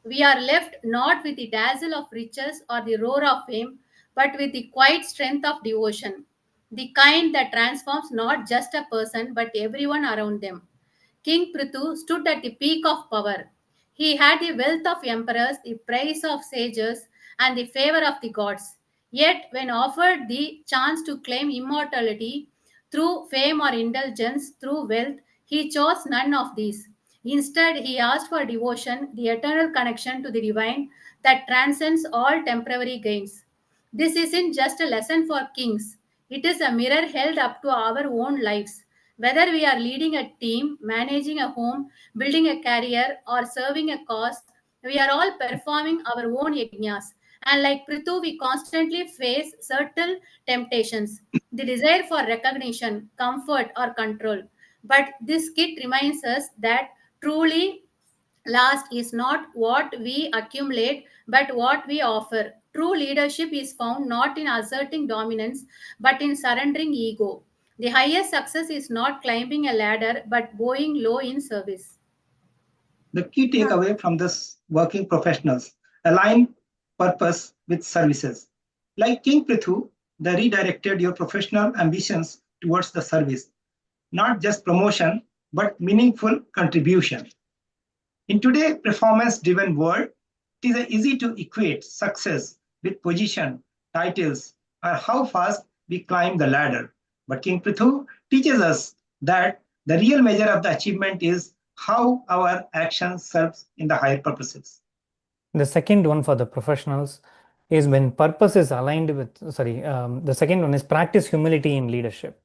E: we are left not with the dazzle of riches or the roar of fame, but with the quiet strength of devotion, the kind that transforms not just a person but everyone around them. King Prithu stood at the peak of power. He had the wealth of emperors, the praise of sages, and the favor of the gods. Yet, when offered the chance to claim immortality through fame or indulgence through wealth, he chose none of these. Instead, he asked for devotion, the eternal connection to the divine that transcends all temporary gains. This isn't just a lesson for kings, it is a mirror held up to our own lives. Whether we are leading a team, managing a home, building a career, or serving a cause, we are all performing our own yajnas. And like Prithu, we constantly face certain temptations, the desire for recognition, comfort, or control. But this kit reminds us that truly last is not what we accumulate, but what we offer. True leadership is found not in asserting dominance, but in surrendering ego. The highest success is not climbing a ladder, but bowing low in service.
C: The key takeaway from this working professionals align purpose with services. Like King Prithu, they redirected your professional ambitions towards the service, not just promotion, but meaningful contribution. In today's performance-driven world, it is easy to equate success with position, titles, or how fast we climb the ladder. But King Prithu teaches us that the real measure of the achievement is how our action serves in the higher purposes.
F: The second one for the professionals is when purpose is aligned with, the second one is practice humility in leadership.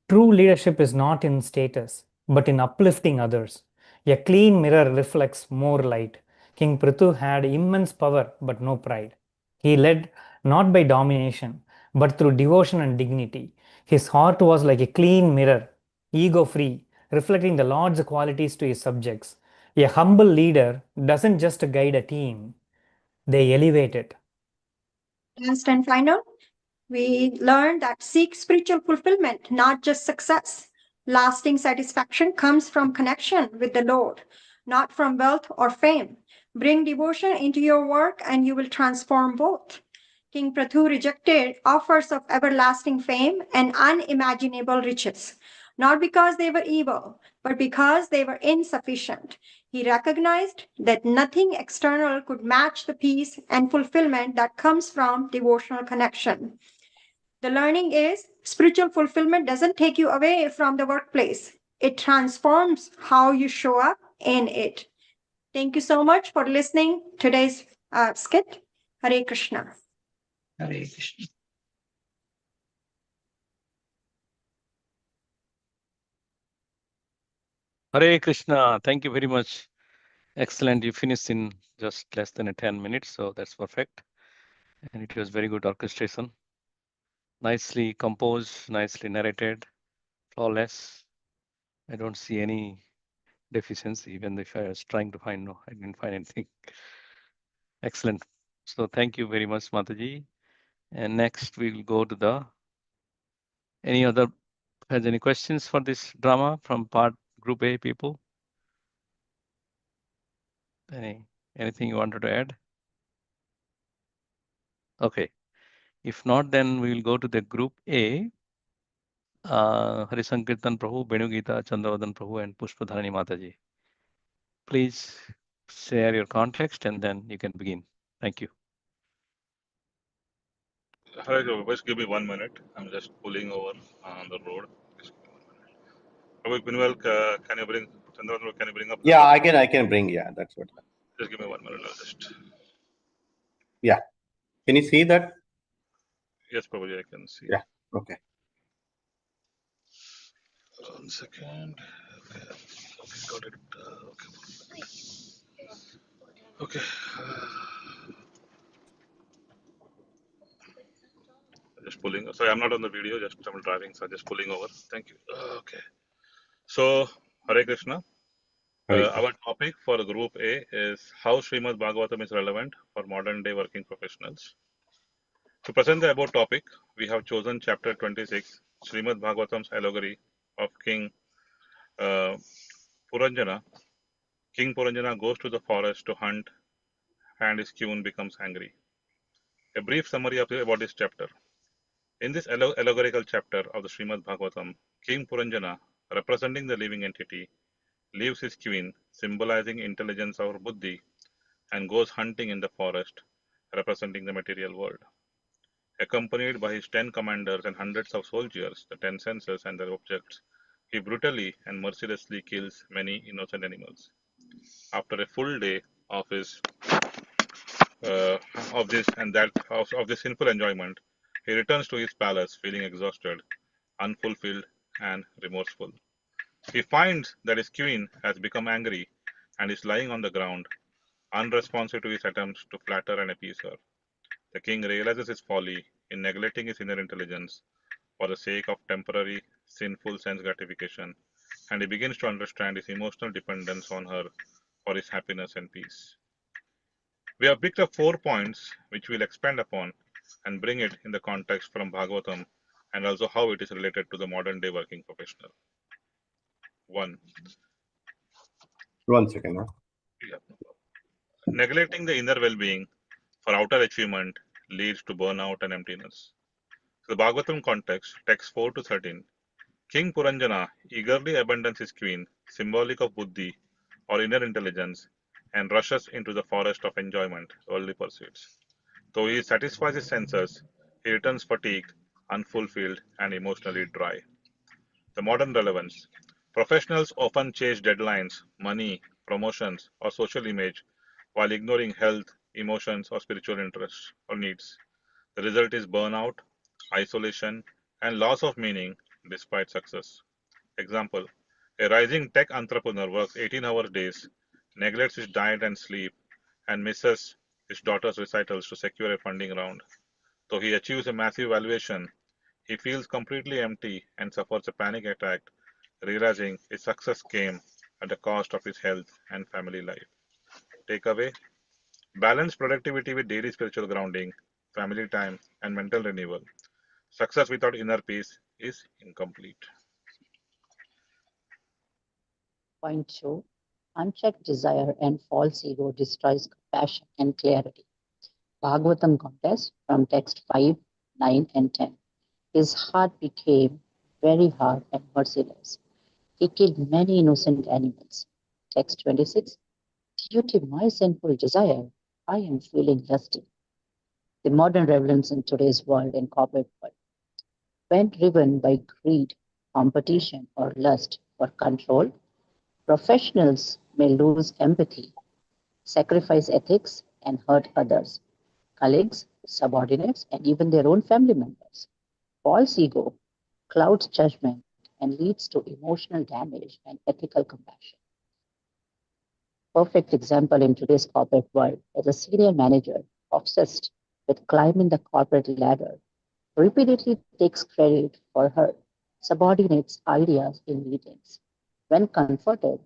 F: True leadership is not in status, but in uplifting others. A clean mirror reflects more light. King Prithu had immense power, but no pride. He led not by domination, but through devotion and dignity. His heart was like a clean mirror, ego free, reflecting the Lord's qualities to his subjects. A humble leader doesn't just guide a team, they elevate it.
D: Last and final, we learned that seek spiritual fulfillment, not just success. Lasting satisfaction comes from connection with the Lord, not from wealth or fame. Bring devotion into your work and you will transform both. King Prathu rejected offers of everlasting fame and unimaginable riches, not because they were evil, but because they were insufficient. He recognized that nothing external could match the peace and fulfillment that comes from devotional connection. The learning is spiritual fulfillment doesn't take you away from the workplace, it transforms how you show up in it. Thank you so much for listening today's skit. Hare Krishna.
C: Hare Krishna.
A: Hare Krishna. Thank you very much. Excellent. You finished in just less than 10 minutes, so that's perfect. And it was very good orchestration. Nicely composed, nicely narrated, flawless. I don't see any deficiency, even if I was trying to find, no, I didn't find anything. Excellent. So thank you very much, Mataji. And next we will go to the, any other has any questions for this drama from part group A people? Anything you wanted to add? Okay. If not, then we will go to the group A. Hari Sankirtan Prabhu, Benu Gita, Chandravadan Prabhu, and Pushpadharani Mataji. Please share your context and then you can begin. Thank you.
G: Hi, just give me 1 minute. I'm just pulling over on the road. Just give me 1 minute. Prabhu Pinwell, can you bring Chandra? Can you bring up?
B: Yeah, I can bring. Yeah, that's what.
G: Just give me 1 minute. I'll just.
B: Yeah. Can you see that?
G: Yes, Prabhuji, I can see.
B: Yeah. Okay.
G: 1 second. Okay, got it. Okay. Just pulling. Sorry, I'm not on the video. Just I'm driving, so just pulling over. Thank you. Okay. So, Hare Krishna. Our topic for Group A is how Srimad Bhagavatam is relevant for modern day working professionals. To present the above topic, we have chosen chapter 26, Srimad Bhagavatam's allegory of King Puranjana. King Puranjana goes to the forest to hunt and his queen becomes angry. A brief summary about this chapter. In this allegorical chapter of the Srimad Bhagavatam, King Puranjana, representing the living entity, leaves his queen, symbolizing intelligence or buddhi, and goes hunting in the forest, representing the material world. Accompanied by his 10 commanders and hundreds of soldiers, the 10 senses and their objects, he brutally and mercilessly kills many innocent animals. After a full day of his of this and that of this sinful enjoyment, he returns to his palace feeling exhausted, unfulfilled, and remorseful. He finds that his queen has become angry and is lying on the ground, unresponsive to his attempts to flatter and appease her. The king realizes his folly in neglecting his inner intelligence for the sake of temporary, sinful sense gratification, and he begins to understand his emotional dependence on her for his happiness and peace. We have picked up 4 points which we'll expand upon and bring it in the context from Bhagavatam and also how it is related to the modern day working professional. 1.
B: 1 second. Huh?
G: Yeah. Neglecting the inner well being for outer achievement leads to burnout and emptiness. The Bhagavatam context, text 4 to 13. King Puranjana eagerly abandons his queen, symbolic of buddhi or inner intelligence, and rushes into the forest of enjoyment, worldly pursuits. Though he satisfies his senses, he returns fatigued, unfulfilled, and emotionally dry. The modern relevance. Professionals often chase deadlines, money, promotions, or social image while ignoring health, emotions, or spiritual interests or needs. The result is burnout, isolation, and loss of meaning despite success. Example: a rising tech entrepreneur works 18-hour days, neglects his diet and sleep, and misses his daughter's recitals to secure a funding round. Though he achieves a massive valuation, he feels completely empty and suffers a panic attack, realizing his success came at the cost of his health and family life. Takeaway: balance productivity with daily spiritual grounding, family time, and mental renewal. Success without inner peace is incomplete.
I: Point 2. Unchecked desire and false ego destroys compassion and clarity. Bhagavatam context from text 5, 9, and 10. His heart became very hard and merciless. He killed many innocent animals. Text 26. Due to my sinful desire, I am feeling lusty. The modern relevance in today's world and corporate world. When driven by greed, competition, or lust for control, professionals may lose empathy, sacrifice ethics, and hurt others, colleagues, subordinates, and even their own family members. False ego clouds judgment and leads to emotional damage and ethical compassion. Perfect example in today's corporate world is a senior manager obsessed with climbing the corporate ladder, repeatedly takes credit for her subordinates' ideas in meetings. When confronted,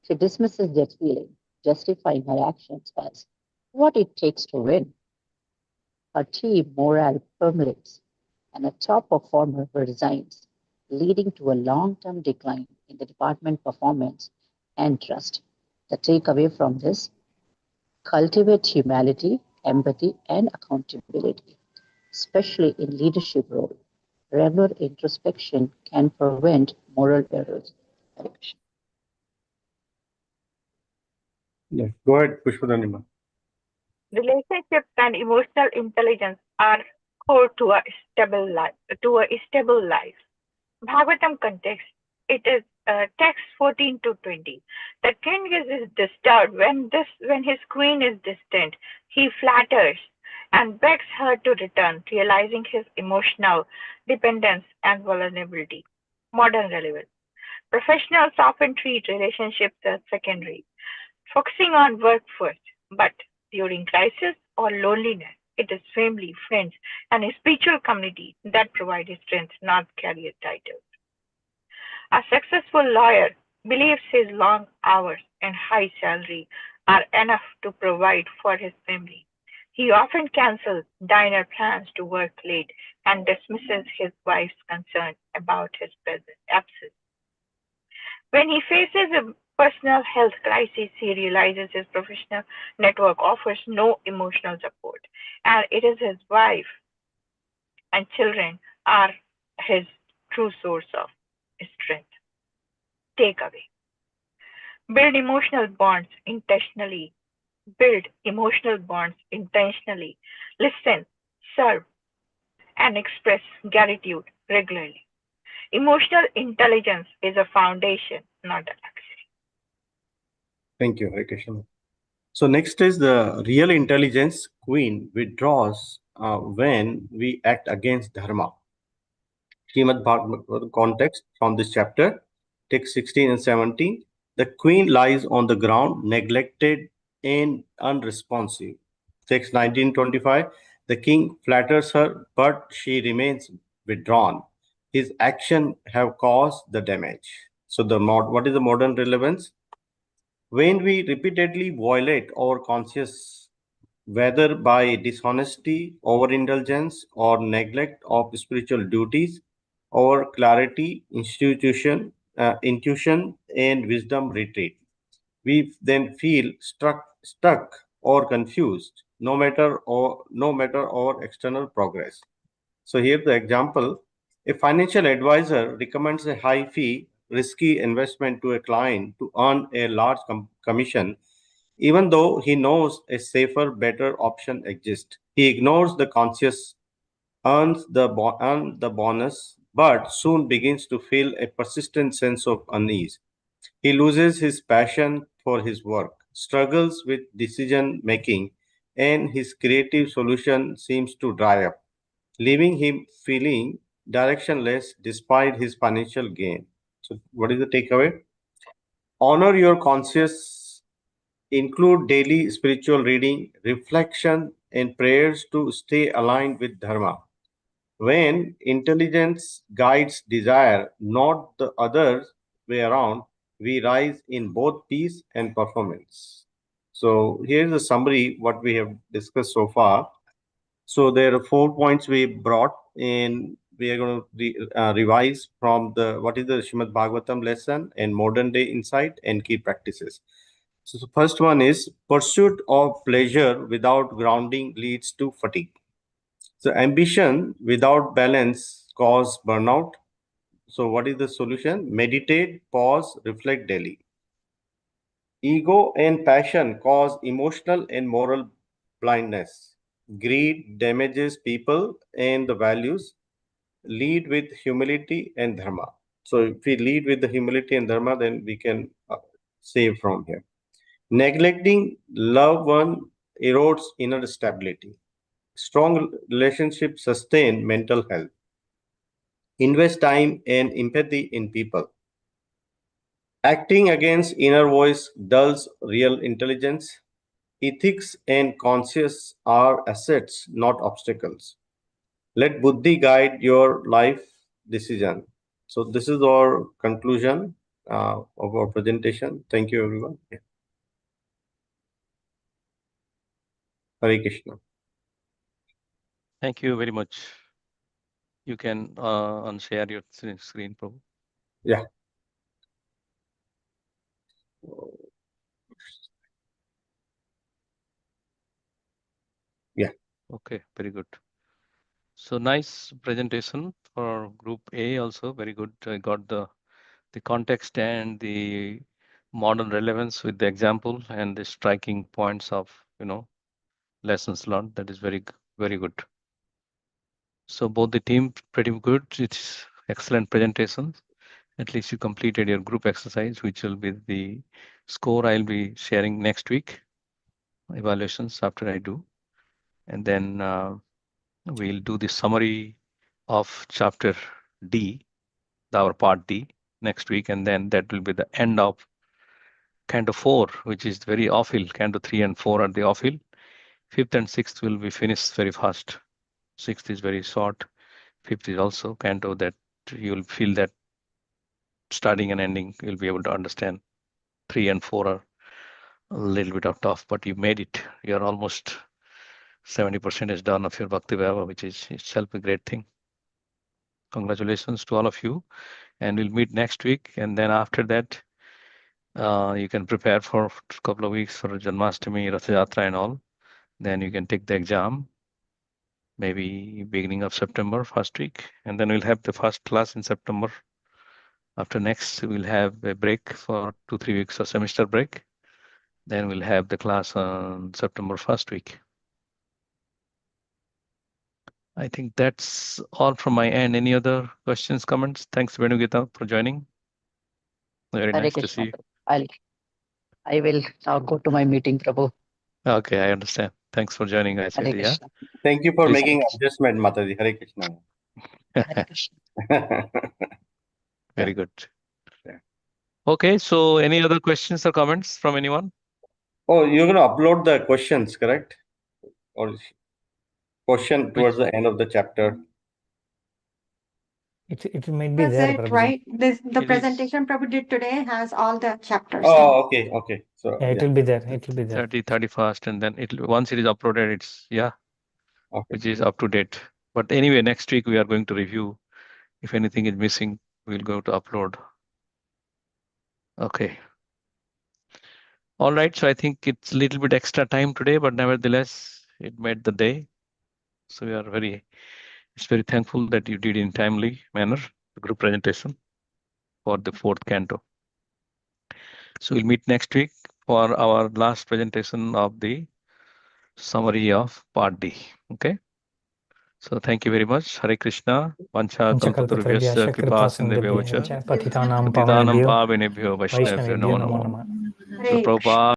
I: she dismisses their feeling, justifying her actions as what it takes to win. Her team morale plummetes, and a top performer resigns, leading to a long-term decline in the department performance and trust. The takeaway from this: cultivate humility, empathy, and accountability, especially in leadership role. Regular introspection can prevent moral errors.
B: Yeah. Go ahead, Pushpadanima.
H: Relationships and emotional intelligence are core to a stable life. Bhagavatam context. It is text 14 to 20. The king is disturbed when his queen is distant. He flatters and begs her to return, realizing his emotional dependence and vulnerability. Modern relevance. Professionals often treat relationships as secondary, focusing on work first. But during crisis or loneliness, it is family, friends, and a spiritual community that provide strength, not career titles. A successful lawyer believes his long hours and high salary are enough to provide for his family. He often cancels dinner plans to work late and dismisses his wife's concern about his absence. When he faces a personal health crisis, he realizes his professional network offers no emotional support, and it is his wife and children are his true source of strength. Takeaway: build emotional bonds intentionally. Build emotional bonds intentionally. Listen, serve, and express gratitude regularly. Emotional intelligence is a foundation, not a luxury.
B: Thank you, Hare Krishna. So next is the real intelligence queen withdraws when we act against dharma. Srimad Bhagavatam context from this chapter, text 16 and 17. The queen lies on the ground, neglected and unresponsive. Text 1925. The king flatters her, but she remains withdrawn. His action have caused the damage. So what is the modern relevance? When we repeatedly violate our conscience, whether by dishonesty, overindulgence, or neglect of spiritual duties, our clarity, intuition, and wisdom retreat. We then feel stuck or confused, no matter our external progress. So here the example: a financial advisor recommends a high fee, risky investment to a client to earn a large commission, even though he knows a safer, better option exists. He ignores the conscious, earn the bonus, but soon begins to feel a persistent sense of unease. He loses his passion for his work, struggles with decision making, and his creative solution seems to dry up, leaving him feeling directionless despite his financial gain. So, what is the takeaway? Honor your conscious, include daily spiritual reading, reflection, and prayers to stay aligned with Dharma. When intelligence guides desire, not the other way around, we rise in both peace and performance. So, here's a summary what we have discussed so far. So there are 4 points we brought, and we are going to revise from the what is the Srimad Bhagavatam lesson and modern day insight and key practices. So the first one is pursuit of pleasure without grounding leads to fatigue. So ambition without balance cause burnout. So what is the solution? Meditate, pause, reflect daily. Ego and passion cause emotional and moral blindness. Greed damages people and the values. Lead with humility and dharma. So, if we lead with the humility and dharma, then we can save from here. Neglecting loved one erodes inner stability. Strong relationships sustain mental health. Invest time and empathy in people. Acting against inner voice dulls real intelligence. Ethics and conscience are assets, not obstacles. Let buddhi guide your life decision. So this is our conclusion of our presentation. Thank you, everyone. Hare Krishna.
A: Thank you very much. You can unshare your screen, Prabhu.
B: Yeah. Yeah.
A: Okay, very good. So nice presentation for Group A also, very good. I got the context and the modern relevance with the example and the striking points of, lessons learned. That is very good. So both the team pretty good. It's excellent presentations. At least you completed your group exercise, which will be the score I'll be sharing next week, evaluations after I do. And then we'll do the summary of chapter D, our part D, next week. And then that will be the end of Canto 4, which is very off-hill. Canto 3 and 4 are the off-hill. 5th and 6th will be finished very fast. 6th is very short. 5th is also Canto that you'll feel that starting and ending, you'll be able to understand. 3 and 4 are a little bit of tough, but you made it. You're almost 70% is done of your Bhakti Vaibhav, which is itself a great thing. Congratulations to all of you. And we'll meet next week. And then after that, you can prepare for a couple of weeks for Janmashtami, Rath Yatra and all. Then you can take the exam, maybe beginning of September, first week. And then we'll have the first class in September. After next, we'll have a break for 2-3 weeks of semester break. Then we'll have the class on September first week. I think that's all from my end. Any other questions, comments? Thanks, Venugita, for joining. Very
I: Hare
A: nice to
I: Krishna,
A: see you.
I: Prabhu. I will now go to my meeting, Prabhu.
A: Okay, I understand. Thanks for joining,
I: Hare
A: Aishwarya. Yeah.
I: Krishna.
B: Thank you for
A: Please.
B: making adjustment, Mataji. Hare Krishna.
I: Hare Krishna.
A: Very good.
B: Yeah.
A: Okay, so any other questions or comments from anyone?
B: Oh, you're going to upload the questions, correct? Or question towards the end of the chapter?
F: It might be
D: That's
F: there,
D: it,
F: Prabhuji.
D: right? The
A: It
D: presentation Prabhu did today has all the chapters.
B: Oh, okay. So,
F: Yeah, it will be there. It will be there.
A: 31st, and then once it is uploaded, it's
B: Okay.
A: which is up to date. But anyway, next week we are going to review. If anything is missing, we'll go to upload. Okay. All right. So I think it's a little bit extra time today, but nevertheless, it made the day. So we are very thankful that you did in timely manner the group presentation for the 4th canto. So we'll meet next week for our last presentation of the summary of part D. Okay. So thank you very much. Hare Krishna. Vancha kalpatarubhyasya kripa sindhubhyo vacha.
F: Patitanam
A: Patitanam
F: pavanebhyo
A: pavanebhyo vaishnavyo
F: Vaishnavebhyo
A: namo
F: namo
A: namo.
F: namah.
D: Hare
A: Prabhupada